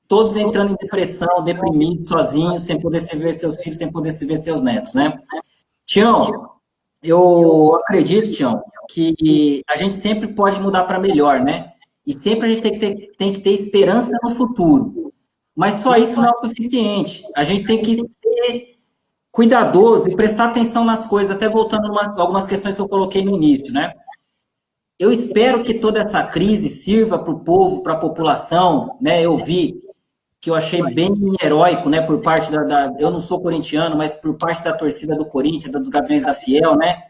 todos entrando em depressão, deprimidos, sozinhos, sem poder se ver seus filhos, sem poder se ver seus netos, né? Tião, eu acredito, Tião, que a gente sempre pode mudar para melhor, né? E sempre a gente tem que ter esperança no futuro. Mas só isso não é o suficiente. A gente tem que ser cuidadoso e prestar atenção nas coisas, até voltando a algumas questões que eu coloquei no início, né? Eu espero que toda essa crise sirva para o povo, para a população, né? Eu vi que eu achei bem heróico, né? Por parte eu não sou corintiano, mas por parte da torcida do Corinthians, dos Gaviões da Fiel, né?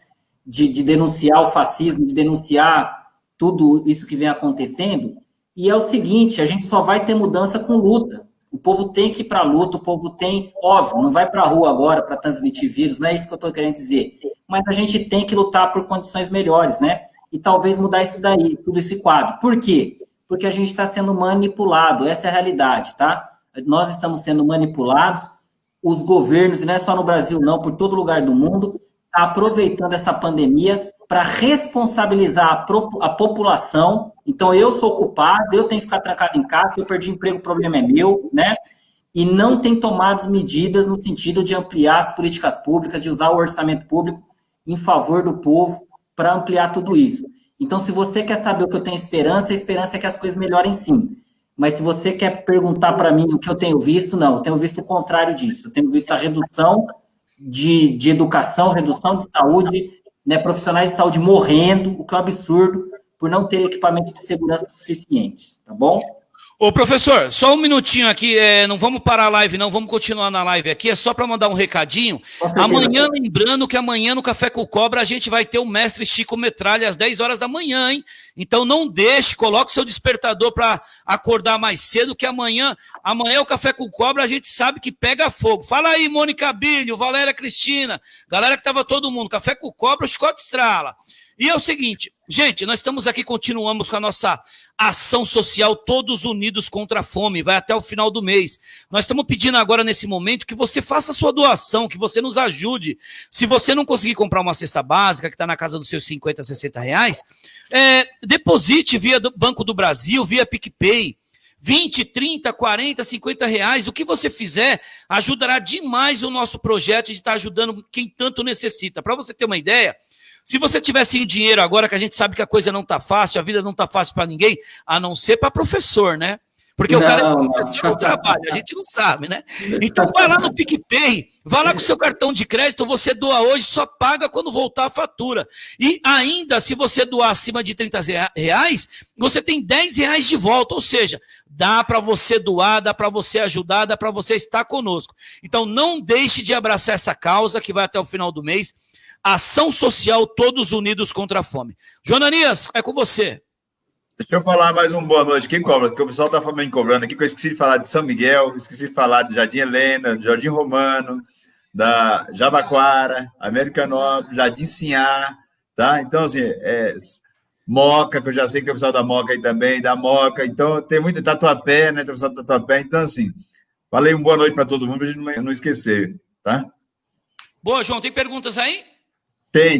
De denunciar o fascismo, de denunciar tudo isso que vem acontecendo. E é o seguinte, a gente só vai ter mudança com luta. O povo tem que ir para a luta, o povo tem, óbvio, não vai para a rua agora para transmitir vírus, não é isso que eu estou querendo dizer. Mas a gente tem que lutar por condições melhores, né? E talvez mudar isso daí, todo esse quadro. Por quê? Porque a gente está sendo manipulado, essa é a realidade, tá? Nós estamos sendo manipulados, os governos, e não é só no Brasil não, por todo lugar do mundo, está aproveitando essa pandemia para responsabilizar a população. Então, eu sou culpado, eu tenho que ficar trancado em casa, se eu perdi emprego, o problema é meu, né? E não tem tomado medidas no sentido de ampliar as políticas públicas, de usar o orçamento público em favor do povo para ampliar tudo isso. Então, se você quer saber o que eu tenho esperança, a esperança é que as coisas melhorem sim. Mas se você quer perguntar para mim o que eu tenho visto, não, eu tenho visto o contrário disso. Eu tenho visto a redução de educação, redução de saúde, né, profissionais de saúde morrendo, o que é um absurdo, por não ter equipamento de segurança suficientes, tá bom? Ô, professor, só um minutinho aqui, não vamos parar a live não, vamos continuar na live aqui, é só para mandar um recadinho. Amanhã, lembrando que amanhã no Café com Cobra a gente vai ter o mestre Chico Metralha às 10 horas da manhã, hein? Então não deixe, coloque seu despertador para acordar mais cedo, que amanhã o Café com Cobra a gente sabe que pega fogo. Fala aí, Mônica Bilho, Valéria Cristina, galera que tava todo mundo, Café com Cobra, o chicote estrala. E é o seguinte, gente, nós estamos aqui, continuamos com a nossa ação social, todos unidos contra a fome, vai até o final do mês. Nós estamos pedindo agora, nesse momento, que você faça a sua doação, que você nos ajude. Se você não conseguir comprar uma cesta básica, que está na casa dos seus 50, 60 reais, deposite via do Banco do Brasil, via PicPay, 20, 30, 40, 50 reais, o que você fizer ajudará demais o nosso projeto de estar ajudando quem tanto necessita. Para você ter uma ideia, se você tivesse em dinheiro agora, que a gente sabe que a coisa não está fácil, a vida não está fácil para ninguém, a não ser para professor, né? Porque o cara é professor, não trabalha, a gente não sabe, né? Então vai lá no PicPay, vai lá com o seu cartão de crédito, você doa hoje, só paga quando voltar a fatura. E ainda, se você doar acima de 30 reais, você tem 10 reais de volta, ou seja, dá para você doar, dá para você ajudar, dá para você estar conosco. Então não deixe de abraçar essa causa que vai até o final do mês. Ação social, todos unidos contra a fome. Jonanias, é com você. Deixa eu falar mais um boa noite. Quem cobra? Porque o pessoal está me cobrando aqui, que eu esqueci de falar de São Miguel, esqueci de falar de Jardim Helena, de Jardim Romano, da Jabaquara, Americanópolis, Jardim Sinhá, tá? Então, assim, Moca, que eu já sei que tem o pessoal da Moca aí também, da Moca, então tem muito, Tatuapé, né? Tem o pessoal do Tatuapé, então, assim, falei uma boa noite para todo mundo, para a gente não esquecer, tá? Boa, João, tem perguntas aí?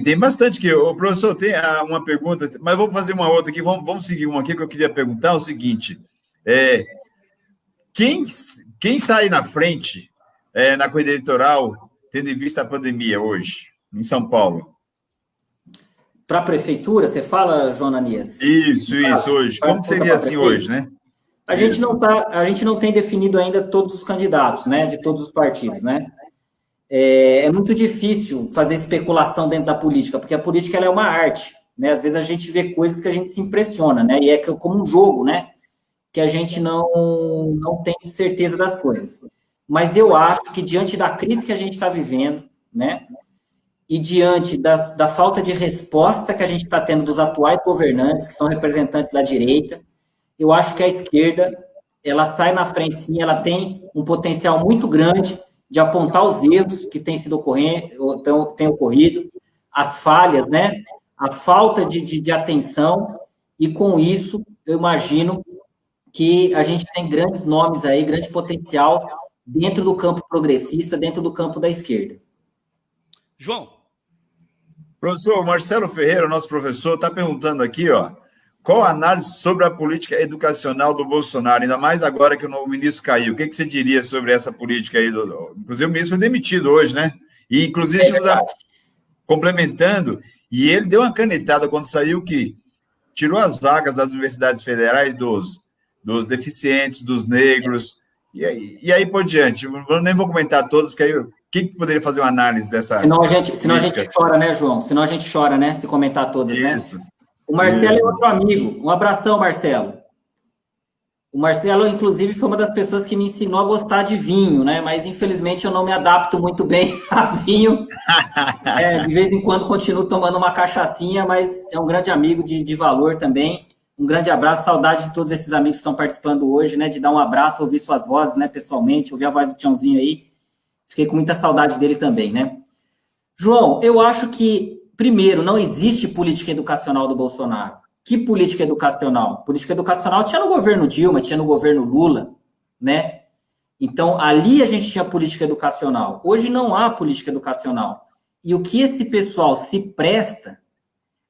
Tem bastante aqui. O professor tem uma pergunta, mas vou fazer uma outra aqui. Vamos seguir uma aqui que eu queria perguntar o seguinte: quem sai na frente na corrida eleitoral, tendo em vista a pandemia hoje, em São Paulo? Para a prefeitura, você fala, João Ananias? Isso, hoje. Como seria assim hoje, né? A gente não tem definido ainda todos os candidatos, né? De todos os partidos, né? É muito difícil fazer especulação dentro da política, porque a política ela é uma arte, né? Às vezes a gente vê coisas que a gente se impressiona, né? E é como um jogo, né? Que a gente não tem certeza das coisas. Mas eu acho que diante da crise que a gente está vivendo, né? E diante da falta de resposta que a gente está tendo dos atuais governantes, que são representantes da direita, eu acho que a esquerda, ela sai na frente, sim, ela tem um potencial muito grande de apontar os erros que têm ocorrido, as falhas, né? a falta de atenção, e com isso, eu imagino que a gente tem grandes nomes aí, grande potencial dentro do campo progressista, dentro do campo da esquerda. João. Professor Marcelo Ferreira, nosso professor, está perguntando aqui, ó, qual a análise sobre a política educacional do Bolsonaro, ainda mais agora que o novo ministro caiu? O que você diria sobre essa política aí? Inclusive, o ministro foi demitido hoje, né? E, inclusive, complementando, e ele deu uma canetada quando saiu que tirou as vagas das universidades federais dos deficientes, dos negros, e aí por diante. Eu nem vou comentar todos, porque aí quem poderia fazer uma análise dessa... Senão a gente chora, né, João? Senão a gente chora, né, se comentar todos, né? Isso. O Marcelo é outro amigo. Um abração, Marcelo. O Marcelo, inclusive, foi uma das pessoas que me ensinou a gostar de vinho, né? Mas, infelizmente, eu não me adapto muito bem a vinho. De vez em quando, continuo tomando uma cachaçinha, mas é um grande amigo de valor também. Um grande abraço, saudade de todos esses amigos que estão participando hoje, né? De dar um abraço, ouvir suas vozes, né? Pessoalmente, ouvir a voz do Tiãozinho aí. Fiquei com muita saudade dele também, né? João, eu acho que, primeiro, não existe política educacional do Bolsonaro. Que política educacional? Política educacional tinha no governo Dilma, tinha no governo Lula, né? Então, ali a gente tinha política educacional. Hoje não há política educacional. E o que esse pessoal se presta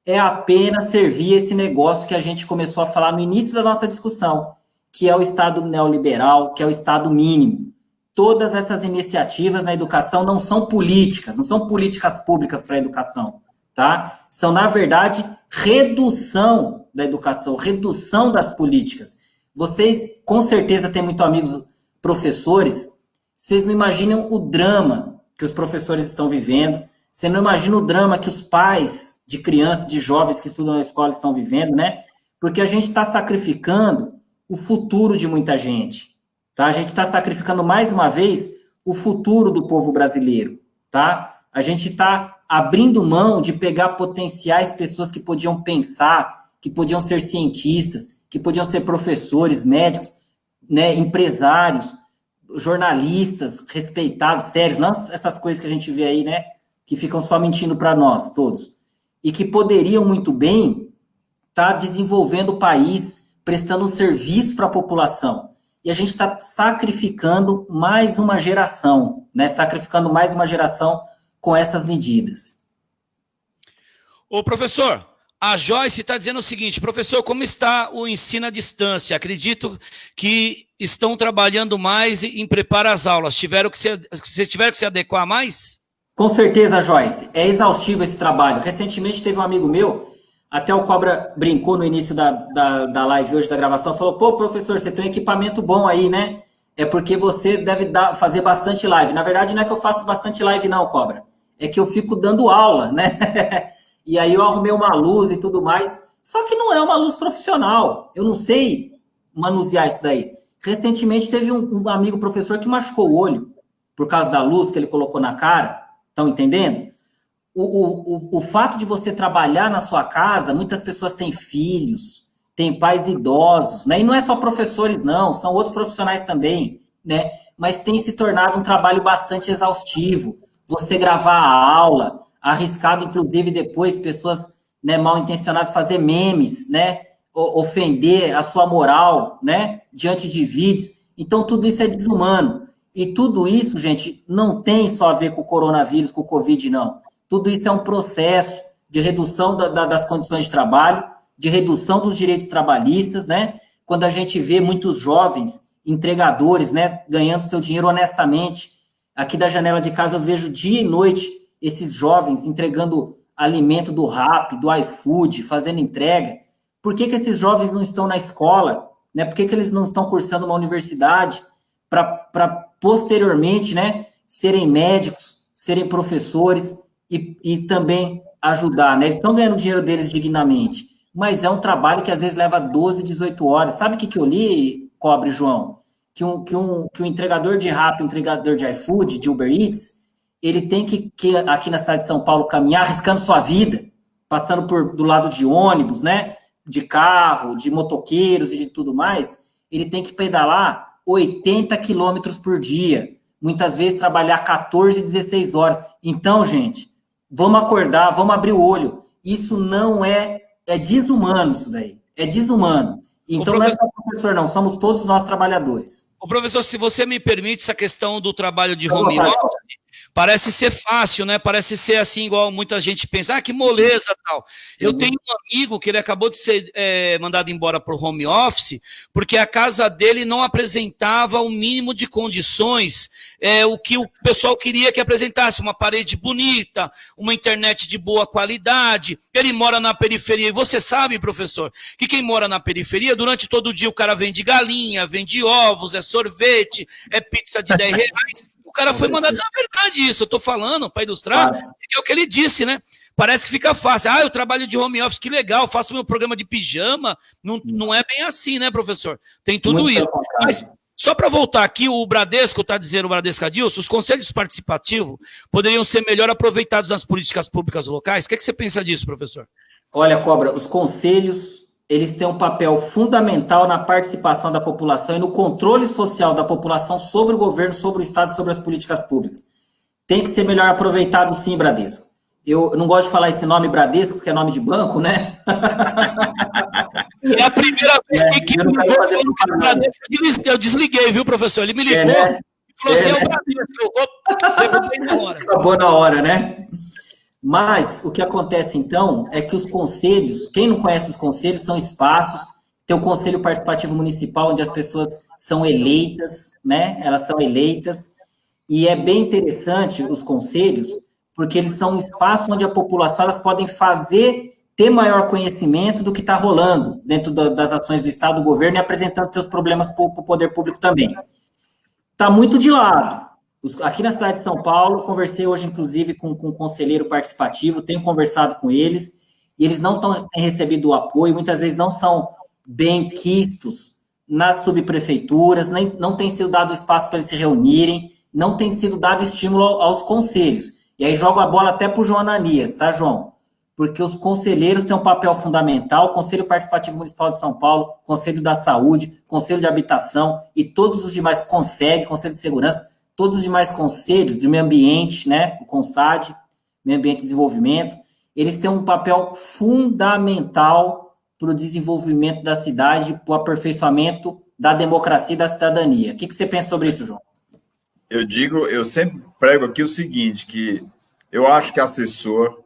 é apenas servir esse negócio que a gente começou a falar no início da nossa discussão, que é o Estado neoliberal, que é o Estado mínimo. Todas essas iniciativas na educação não são políticas, não são políticas públicas para a educação, tá? São, na verdade, redução da educação, redução das políticas. Vocês, com certeza, têm muitos amigos professores, vocês não imaginam o drama que os professores estão vivendo, você não imagina o drama que os pais de crianças, de jovens que estudam na escola estão vivendo, né? Porque a gente está sacrificando o futuro de muita gente, tá? A gente está sacrificando, mais uma vez, o futuro do povo brasileiro, tá? A gente está abrindo mão de pegar potenciais pessoas que podiam pensar, que podiam ser cientistas, que podiam ser professores, médicos, né, empresários, jornalistas respeitados, sérios, não essas coisas que a gente vê aí, né, que ficam só mentindo para nós, todos, e que poderiam muito bem estar desenvolvendo o país, prestando um serviço para a população. E a gente está sacrificando mais uma geração, né, sacrificando mais uma geração com essas medidas. Ô, professor, a Joyce está dizendo o seguinte: professor, como está o ensino à distância? Acredito que estão trabalhando mais em preparar as aulas. Vocês tiveram que se adequar mais? Com certeza, Joyce. É exaustivo esse trabalho. Recentemente teve um amigo meu, até o Cobra brincou no início da live hoje, da gravação, falou: pô, professor, você tem um equipamento bom aí, né? É porque você deve fazer bastante live. Na verdade, não é que eu faço bastante live não, Cobra. É que eu fico dando aula, né? E aí eu arrumei uma luz e tudo mais. Só que não é uma luz profissional. Eu não sei manusear isso daí. Recentemente teve um amigo professor que machucou o olho por causa da luz que ele colocou na cara. Estão entendendo? O fato de você trabalhar na sua casa, muitas pessoas têm filhos, têm pais idosos, né? E não é só professores, não. São outros profissionais também, né? Mas tem se tornado um trabalho bastante exaustivo. Você gravar a aula, arriscado, inclusive, depois, pessoas, né, mal intencionadas fazer memes, né, ofender a sua moral, né, diante de vídeos. Então, tudo isso é desumano. E tudo isso, gente, não tem só a ver com o coronavírus, com o Covid, não. Tudo isso é um processo de redução das condições de trabalho, de redução dos direitos trabalhistas, né, quando a gente vê muitos jovens entregadores, né, ganhando seu dinheiro honestamente. Aqui da janela de casa eu vejo dia e noite esses jovens entregando alimento do Rappi, do iFood, fazendo entrega. Por que esses jovens não estão na escola? Né? Por que eles não estão cursando uma universidade para posteriormente, né, serem médicos, serem professores e também ajudar? Né? Eles estão ganhando o dinheiro deles dignamente, mas é um trabalho que às vezes leva 12, 18 horas. Sabe o que eu li, Cobre, João? Que um entregador de Rappi, um entregador de iFood, de Uber Eats, ele tem que aqui na cidade de São Paulo, caminhar arriscando sua vida, passando do lado de ônibus, né, de carro, de motoqueiros e de tudo mais. Ele tem que pedalar 80 quilômetros por dia, muitas vezes trabalhar 14, 16 horas. Então, gente, vamos acordar, vamos abrir o olho Isso não é desumano isso daí. É desumano. Então, não é só o professor, não. Somos todos nós trabalhadores. Ô, professor, se você me permite, essa questão do trabalho de home office parece ser fácil, né? Parece ser assim, igual muita gente pensa, que moleza tal. Eu tenho um amigo que ele acabou de ser mandado embora para o home office, porque a casa dele não apresentava o mínimo de condições, o que o pessoal queria que apresentasse, uma parede bonita, uma internet de boa qualidade. Ele mora na periferia, e você sabe, professor, que quem mora na periferia, durante todo o dia o cara vende galinha, vende ovos, é sorvete, é pizza de 10 reais. O cara foi mandado, na verdade, isso, eu estou falando para ilustrar, é o que ele disse, né? Parece que fica fácil. Eu trabalho de home office, que legal, faço meu programa de pijama. Não é bem assim, né, professor? Tem tudo muito isso. Mas, só para voltar aqui, o Bradesco está dizendo, o Bradesco Adilson, os conselhos participativos poderiam ser melhor aproveitados nas políticas públicas locais. O que você pensa disso, professor? Olha, Cobra, os conselhos, eles têm um papel fundamental na participação da população e no controle social da população sobre o governo, sobre o Estado, sobre as políticas públicas. Tem que ser melhor aproveitado, sim, Bradesco. Eu não gosto de falar esse nome Bradesco, porque é nome de banco, né? É a primeira vez que eu desliguei, viu, professor? Ele me ligou e falou assim, o Bradesco. Acabou na hora, né? Mas o que acontece, então, é que os conselhos, quem não conhece os conselhos, são espaços, tem o Conselho Participativo Municipal, onde as pessoas são eleitas, né? Elas são eleitas, e é bem interessante os conselhos, porque eles são um espaço onde a população, elas podem ter maior conhecimento do que está rolando dentro das ações do Estado, do governo, e apresentando seus problemas para o poder público também. Está muito de lado. Aqui na cidade de São Paulo, conversei hoje, inclusive, com um conselheiro participativo, tenho conversado com eles, e eles não têm recebido o apoio, muitas vezes não são bem quistos nas subprefeituras, não tem sido dado espaço para eles se reunirem, não tem sido dado estímulo aos conselhos. E aí jogo a bola até para o João Ananias, tá, João? Porque os conselheiros têm um papel fundamental, o Conselho Participativo Municipal de São Paulo, Conselho da Saúde, Conselho de Habitação e todos os demais, Conselho de Segurança, todos os demais conselhos de meio ambiente, né, o CONSAD, Meio Ambiente e Desenvolvimento, eles têm um papel fundamental para o desenvolvimento da cidade, para o aperfeiçoamento da democracia e da cidadania. O que você pensa sobre isso, João? Eu sempre prego aqui o seguinte, que eu acho que assessor,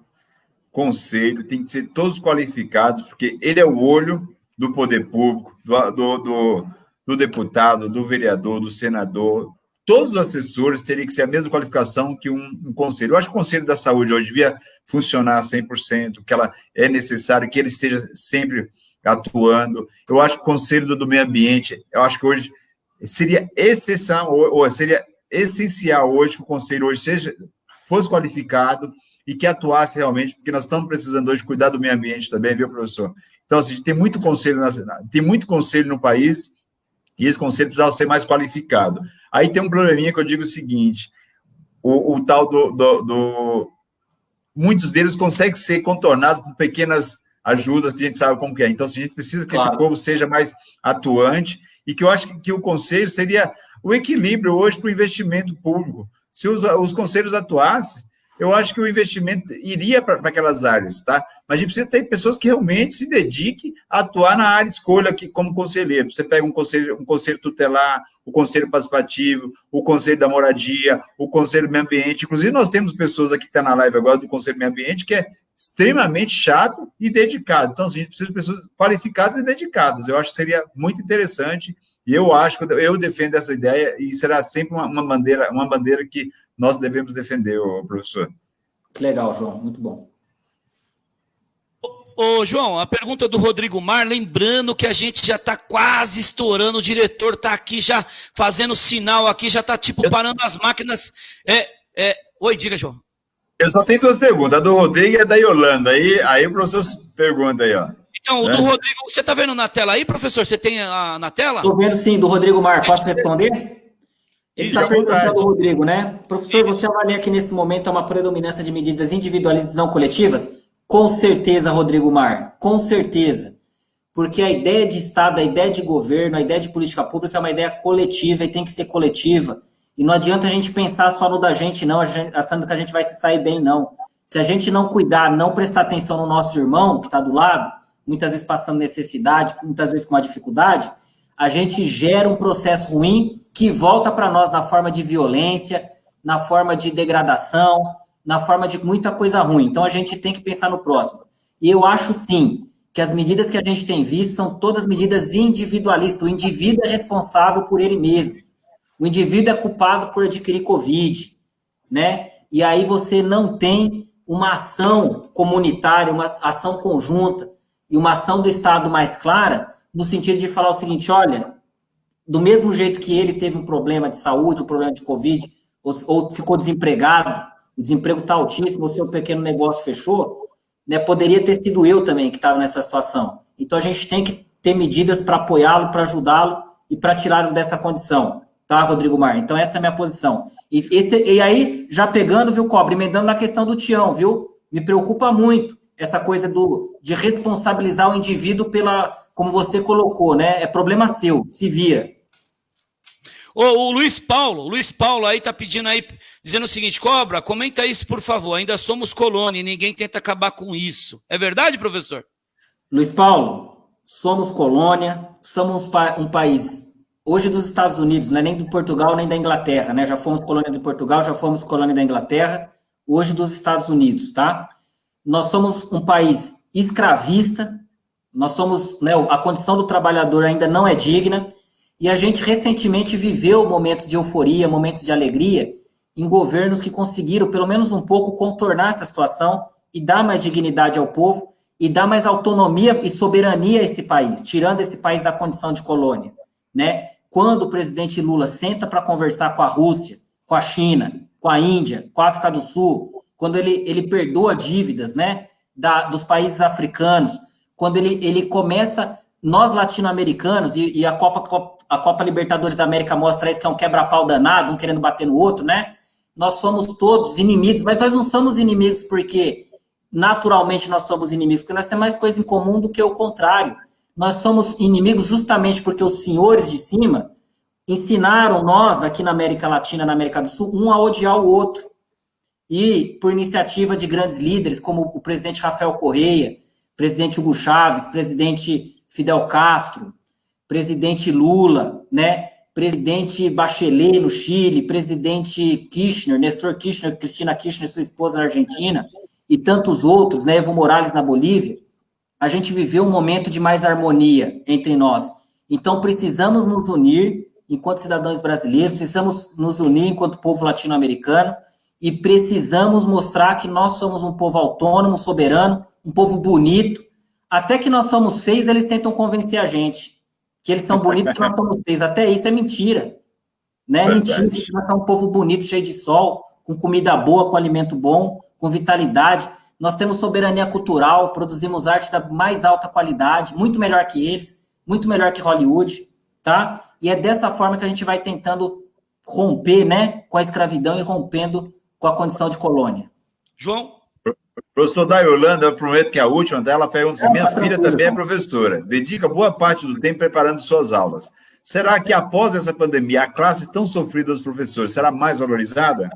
conselho, tem que ser todos qualificados, porque ele é o olho do poder público, do deputado, do vereador, do senador. Todos os assessores teriam que ser a mesma qualificação que um conselho. Eu acho que o Conselho da Saúde hoje devia funcionar 100%, que é necessário que ele esteja sempre atuando. Eu acho que o Conselho do Meio Ambiente, eu acho que hoje seria essencial hoje que o Conselho hoje fosse qualificado e que atuasse realmente, porque nós estamos precisando hoje cuidar do meio ambiente também, viu, professor? Então, assim, tem muito conselho no país, e esse conselho precisava ser mais qualificado. Aí tem um probleminha que eu digo o seguinte, o tal muitos deles conseguem ser contornados por pequenas ajudas que a gente sabe como que é. Então, assim, a gente precisa que esse povo seja mais atuante e que eu acho que o conselho seria o equilíbrio hoje para o investimento público. Se os conselhos atuassem, eu acho que o investimento iria para aquelas áreas, tá? Mas a gente precisa ter pessoas que realmente se dediquem a atuar na área escolha aqui como conselheiro. Você pega um conselho tutelar, o conselho participativo, o conselho da moradia, o conselho do meio ambiente. Inclusive, nós temos pessoas aqui que estão na live agora do conselho do meio ambiente que é extremamente chato e dedicado. Então, assim, a gente precisa de pessoas qualificadas e dedicadas. Eu acho que seria muito interessante e eu defendo essa ideia e será sempre uma bandeira que nós devemos defender, professor. Que legal, João, muito bom. Ô, João, a pergunta do Rodrigo Mar, lembrando que a gente já está quase estourando, o diretor está aqui já fazendo sinal aqui, já está tipo parando as máquinas. Oi, diga, João. Eu só tenho duas perguntas, a do Rodrigo e a da Yolanda. Aí o professor pergunta aí, ó. Então, o do Rodrigo, você está vendo na tela aí, professor? Você tem na tela? Estou vendo sim, do Rodrigo Mar, posso responder? Ele está perguntando ao Rodrigo, né? Professor, você avalia que nesse momento há uma predominância de medidas individualistas e não coletivas? Com certeza, Rodrigo Mar, com certeza. Porque a ideia de Estado, a ideia de governo, a ideia de política pública é uma ideia coletiva e tem que ser coletiva. E não adianta a gente pensar só no da gente, não, achando que a gente vai se sair bem, não. se a gente não cuidar, não prestar atenção no nosso irmão que está do lado, muitas vezes passando necessidade, muitas vezes com uma dificuldade, a gente gera um processo ruim que volta para nós na forma de violência, na forma de degradação, na forma de muita coisa ruim. Então, a gente tem que pensar no próximo. E eu acho, sim, que as medidas que a gente tem visto são todas medidas individualistas. O indivíduo é responsável por ele mesmo. O indivíduo é culpado por adquirir Covid, né? E aí você não tem uma ação comunitária, uma ação conjunta e uma ação do Estado mais clara, no sentido de falar o seguinte, olha, do mesmo jeito que ele teve um problema de saúde, um problema de Covid, ou ficou desempregado, o desemprego está altíssimo, o seu pequeno negócio fechou, né, poderia ter sido eu também que estava nessa situação. Então, a gente tem que ter medidas para apoiá-lo, para ajudá-lo e para tirá-lo dessa condição. Tá, Rodrigo Mar? Então, essa é a minha posição. E aí, já pegando, viu, Cobra, emendando na questão do Tião, viu? Me preocupa muito essa coisa de responsabilizar o indivíduo pela, como você colocou, né? É problema seu, se vira. O Luiz Paulo aí tá pedindo aí, dizendo o seguinte, Cobra, comenta isso, por favor, ainda somos colônia e ninguém tenta acabar com isso. É verdade, professor? Luiz Paulo, somos colônia, somos um país... Hoje dos Estados Unidos, não é nem do Portugal nem da Inglaterra, né? Já fomos colônia de Portugal, já fomos colônia da Inglaterra, hoje dos Estados Unidos, tá? Nós somos um país escravista, nós somos, né, a condição do trabalhador ainda não é digna, e a gente recentemente viveu momentos de euforia, momentos de alegria, em governos que conseguiram, pelo menos um pouco, contornar essa situação e dar mais dignidade ao povo, e dar mais autonomia e soberania a esse país, tirando esse país da condição de colônia, né? Quando o presidente Lula senta para conversar com a Rússia, com a China, com a Índia, com a África do Sul, quando ele perdoa dívidas, né, dos países africanos, quando ele começa, nós latino-americanos, e a Copa Libertadores da América mostra isso, que é um quebra-pau danado, um querendo bater no outro, né? Nós somos todos inimigos, mas nós não somos inimigos porque naturalmente nós somos inimigos, porque nós temos mais coisa em comum do que o contrário. Nós somos inimigos justamente porque os senhores de cima ensinaram nós, aqui na América Latina, na América do Sul, um a odiar o outro. E por iniciativa de grandes líderes, como o presidente Rafael Correia, presidente Hugo Chávez, presidente Fidel Castro, presidente Lula, né? Presidente Bachelet no Chile, presidente Kirchner, Néstor Kirchner, Cristina Kirchner, sua esposa na Argentina, e tantos outros, né? Evo Morales na Bolívia, a gente viveu um momento de mais harmonia entre nós. Então, precisamos nos unir enquanto cidadãos brasileiros, precisamos nos unir enquanto povo latino-americano e precisamos mostrar que nós somos um povo autônomo, soberano, um povo bonito. Até que nós somos feios, eles tentam convencer a gente que eles são bonitos que nós somos feios. Até isso é mentira. Né? É mentira que nós somos um povo bonito, cheio de sol, com comida boa, com alimento bom, com vitalidade. Nós temos soberania cultural, produzimos arte da mais alta qualidade, muito melhor que eles, muito melhor que Hollywood, tá? E é dessa forma que a gente vai tentando romper, né, com a escravidão e rompendo com a condição de colônia. João? Professor da Yolanda, eu prometo que a última dela pergunta assim, minha filha também é professora, dedica boa parte do tempo preparando suas aulas. Será que após essa pandemia, a classe tão sofrida dos professores será mais valorizada?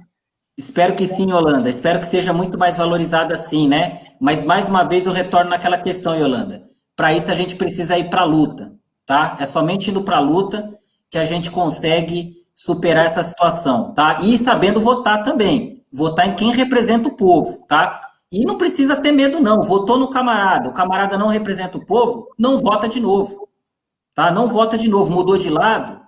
Espero que sim, Yolanda. Espero que seja muito mais valorizada sim, né? Mas, mais uma vez, eu retorno naquela questão, Yolanda. Para isso, a gente precisa ir para a luta, tá? É somente indo para a luta que a gente consegue superar essa situação, tá? E sabendo votar também. Votar em quem representa o povo, tá? E não precisa ter medo, não. Votou no camarada. O camarada não representa o povo, não vota de novo, tá? Não vota de novo. Mudou de lado,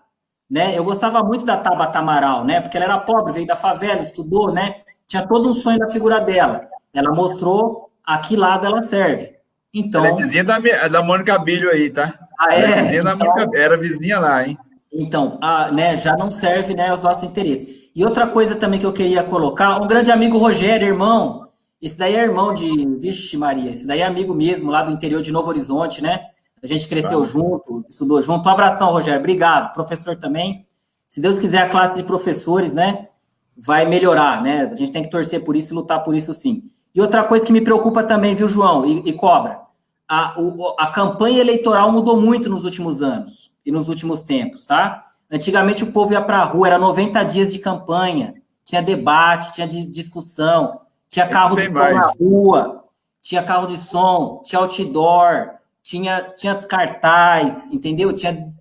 né? Eu gostava muito da Tabata Amaral, né? Porque ela era pobre, veio da favela, estudou, né? Tinha todo um sonho na figura dela. Ela mostrou a que lado ela serve. Então, ela é vizinha da Mônica Bilho aí, tá? Ah, é? Ela é vizinha da Mônica, era vizinha lá, hein? Então, né, já não serve, né, aos nossos interesses. E outra coisa também que eu queria colocar, um grande amigo Rogério, irmão. Esse daí é irmão de... Vixe Maria, esse daí é amigo mesmo, lá do interior de Novo Horizonte, né? A gente cresceu junto, estudou junto. Um abração, Rogério. Obrigado. Professor também. Se Deus quiser, a classe de professores, né, vai melhorar, né? A gente tem que torcer por isso e lutar por isso, sim. E outra coisa que me preocupa também, viu, João e Cobra? A campanha eleitoral mudou muito nos últimos anos e nos últimos tempos, tá? Antigamente o povo ia para a rua, era 90 dias de campanha, tinha debate, tinha discussão, Tinha carro de som na rua, tinha carro de som, tinha outdoor, tinha cartaz, entendeu?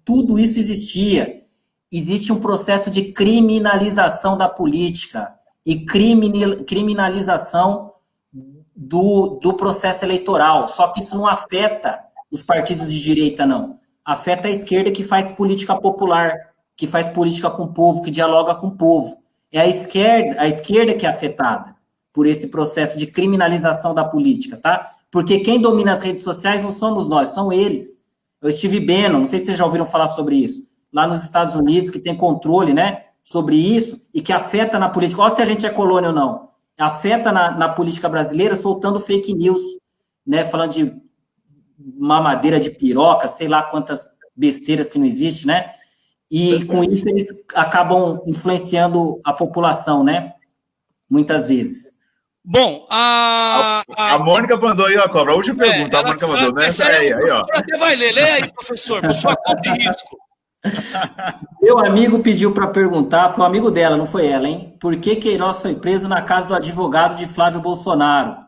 Tudo isso existia. Existe um processo de criminalização da política e criminalização do processo eleitoral. Só que isso não afeta os partidos de direita, não. Afeta a esquerda, que faz política popular, que faz política com o povo, que dialoga com o povo. É a esquerda que é afetada por esse processo de criminalização da política, tá? Porque quem domina as redes sociais não somos nós, são eles. O Steve Bannon, não sei se vocês já ouviram falar sobre isso, lá nos Estados Unidos, que tem controle, né, sobre isso, e que afeta na política. Olha se a gente é colônia ou não. Afeta na política brasileira, soltando fake news, né, falando de mamadeira de piroca, sei lá quantas besteiras que não existem, né? E com isso eles acabam influenciando a população, né? Muitas vezes. Bom, a Mônica mandou aí, ó, Cobra. A última pergunta, a Mônica mandou, né? Aí, ó. Você vai ler aí, professor, por sua conta e risco. Meu amigo pediu para perguntar, foi um amigo dela, não foi ela, hein? Por que Queiroz foi preso na casa do advogado de Flávio Bolsonaro?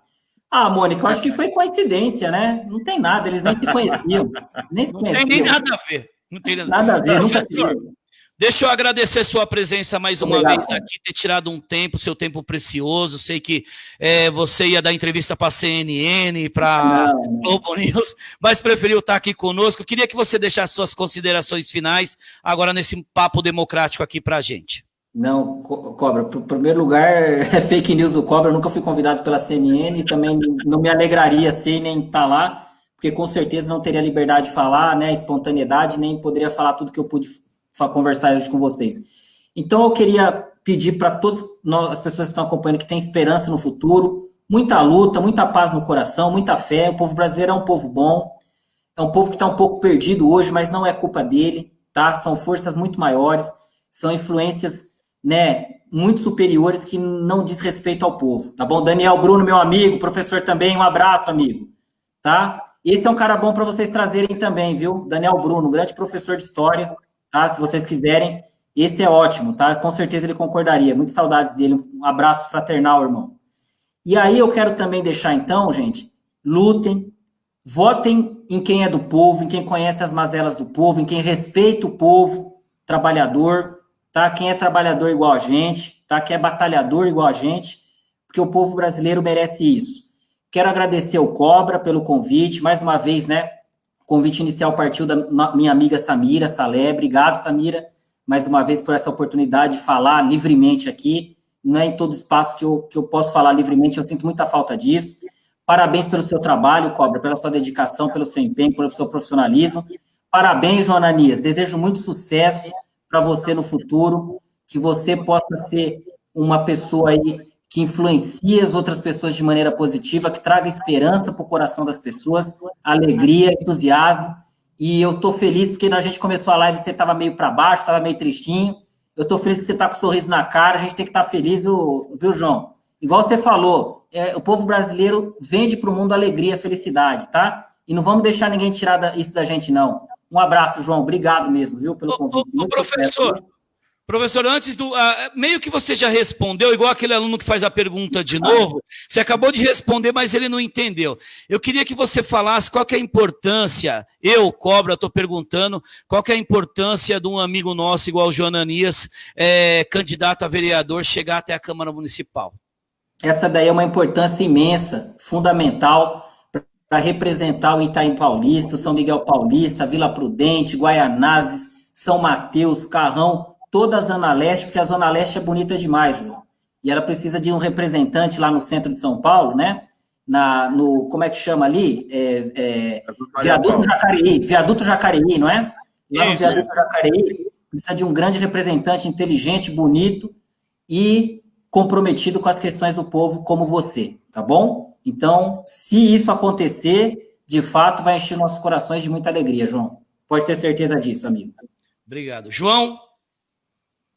Ah, Mônica, eu acho que foi coincidência, né? Não tem nada, eles nem se conheciam. Não tem nem nada a ver. Não tem nada a ver, nunca se viu. Deixa eu agradecer sua presença mais uma vez aqui, ter tirado um tempo, seu tempo precioso. Sei que você ia dar entrevista para a CNN, para Globo News, mas preferiu estar aqui conosco. Eu queria que você deixasse suas considerações finais agora nesse papo democrático aqui para a gente. Não, Cobra, em primeiro lugar, é fake news do Cobra. Eu nunca fui convidado pela CNN e também não me alegraria ser nem estar lá, porque com certeza não teria liberdade de falar, né, espontaneidade, nem poderia falar tudo que eu pude conversar hoje com vocês. Então, eu queria pedir para todas as pessoas que estão acompanhando que têm esperança no futuro, muita luta, muita paz no coração, muita fé. O povo brasileiro é um povo bom, é um povo que está um pouco perdido hoje, mas não é culpa dele, tá? São forças muito maiores, são influências, né, muito superiores que não diz respeito ao povo, tá bom? Daniel Bruno, meu amigo, professor também, um abraço, amigo, tá? Esse é um cara bom para vocês trazerem também, viu? Daniel Bruno, grande professor de história, tá? Se vocês quiserem, esse é ótimo, tá? Com certeza ele concordaria. Muitas saudades dele. Um abraço fraternal, irmão. E aí eu quero também deixar, então, gente, lutem, votem em quem é do povo, em quem conhece as mazelas do povo, em quem respeita o povo trabalhador, tá? Quem é trabalhador igual a gente, tá? Quem é batalhador igual a gente, porque o povo brasileiro merece isso. Quero agradecer ao Cobra pelo convite, mais uma vez, né? O convite inicial partiu da minha amiga Samira Salé. Obrigado, Samira, mais uma vez por essa oportunidade de falar livremente aqui. Não é em todo espaço que eu posso falar livremente, eu sinto muita falta disso. Parabéns pelo seu trabalho, Cobra, pela sua dedicação, pelo seu empenho, pelo seu profissionalismo. Parabéns, João Ananias. Desejo muito sucesso para você no futuro, que você possa ser uma pessoa aí que influencie as outras pessoas de maneira positiva, que traga esperança para o coração das pessoas, alegria, entusiasmo. E eu estou feliz porque a gente começou a live, você estava meio para baixo, estava meio tristinho. Eu estou feliz que você está com um sorriso na cara, a gente tem que estar feliz, viu, João? Igual você falou, o povo brasileiro vende para o mundo alegria, felicidade, tá? E não vamos deixar ninguém tirar isso da gente, não. Um abraço, João, obrigado mesmo, viu, pelo convite. Professor, antes do... meio que você já respondeu, igual aquele aluno que faz a pergunta de novo, você acabou de responder, mas ele não entendeu. Eu queria que você falasse qual que é a importância, Cobra, estou perguntando, qual que é a importância de um amigo nosso, igual o João Ananias, candidato a vereador, chegar até a Câmara Municipal. Essa daí é uma importância imensa, fundamental, para representar o Itaim Paulista, São Miguel Paulista, Vila Prudente, Guaianazes, São Mateus, Carrão, toda a Zona Leste, porque a Zona Leste é bonita demais, João. E ela precisa de um representante lá no centro de São Paulo, né? Como é que chama ali? Viaduto Jacareí, não é? Lá no Viaduto Jacareí, precisa de um grande representante inteligente, bonito e comprometido com as questões do povo como você, tá bom? Então, se isso acontecer, de fato, vai encher nossos corações de muita alegria, João. Pode ter certeza disso, amigo. Obrigado. João?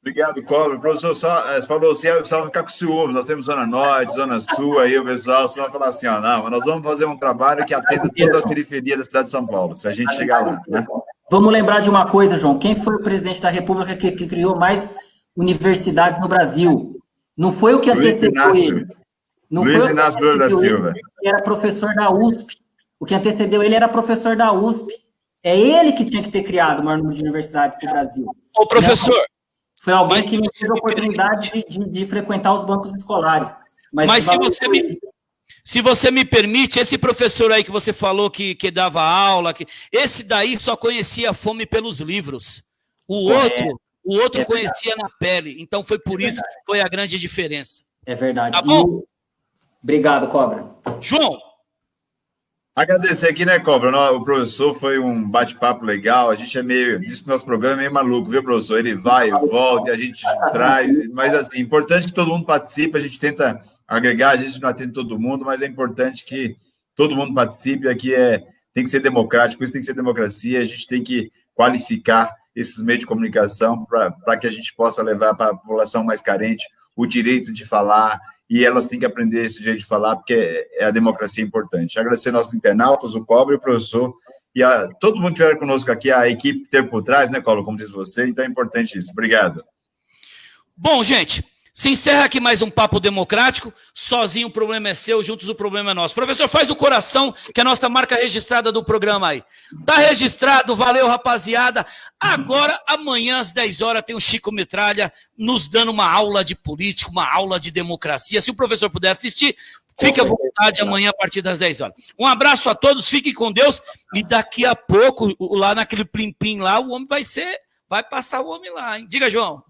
Obrigado, Cobra. O professor só falou assim, o pessoal vai ficar com ciúmes, nós temos Zona Norte, Zona Sul, aí o pessoal só vai falar assim, não, mas nós vamos fazer um trabalho que atenda toda a periferia da cidade de São Paulo, se a gente chegar lá, né? Vamos lembrar de uma coisa, João, quem foi o presidente da República que criou mais universidades no Brasil? Não foi o que antecipou ele. Não Luiz foi Inácio Lula da Silva. Ele era professor da USP. O que antecedeu ele era professor da USP. É ele que tinha que ter criado o maior número de universidades para o Brasil. Ô, professor... Não, foi alguém que me teve a oportunidade de frequentar os bancos escolares. Mas se você me permite, esse professor aí que você falou que dava aula, esse daí só conhecia a fome pelos livros. O outro conhecia na pele. Então foi por isso que foi a grande diferença. É verdade. Tá bom? Obrigado, Cobra. João. Agradecer aqui, né, Cobra? O professor foi um bate-papo legal. A gente é meio... Diz que nosso programa é meio maluco, viu, professor? Ele vai e volta, e a gente traz. Mas, assim, importante que todo mundo participe. A gente tenta agregar, a gente não atende todo mundo, mas é importante que todo mundo participe. Aqui tem que ser democrático, isso tem que ser democracia. A gente tem que qualificar esses meios de comunicação para que a gente possa levar para a população mais carente o direito de falar, e elas têm que aprender esse jeito de falar, porque a democracia é importante. Agradecer nossos internautas, o Cobra e o professor, e todo mundo que estiver conosco aqui, a equipe que teve por trás, né, Cobra, como diz você, então é importante isso. Obrigado. Bom, gente, se encerra aqui mais um Papo Democrático. Sozinho o problema é seu, juntos o problema é nosso. Professor, faz o coração, que é a nossa marca registrada do programa aí. Tá registrado, valeu, rapaziada. Agora, amanhã às 10 horas, tem o Chico Metralha nos dando uma aula de política, uma aula de democracia. Se o professor puder assistir, fique à vontade amanhã a partir das 10 horas. Um abraço a todos, fiquem com Deus. E daqui a pouco, lá naquele plim-plim lá, o homem vai passar o homem lá, hein? Diga, João.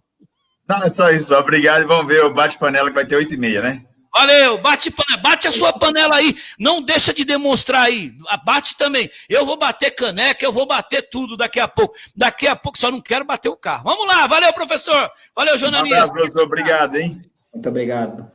Não, é só isso, obrigado. Vamos ver o bate-panela que vai ter 8h30, né? Valeu, bate a sua panela aí, não deixa de demonstrar aí, bate também. Eu vou bater caneca, eu vou bater tudo daqui a pouco, só não quero bater o carro. Vamos lá, valeu, professor, valeu, jornalista. Um abraço, professor, obrigado, hein? Muito obrigado.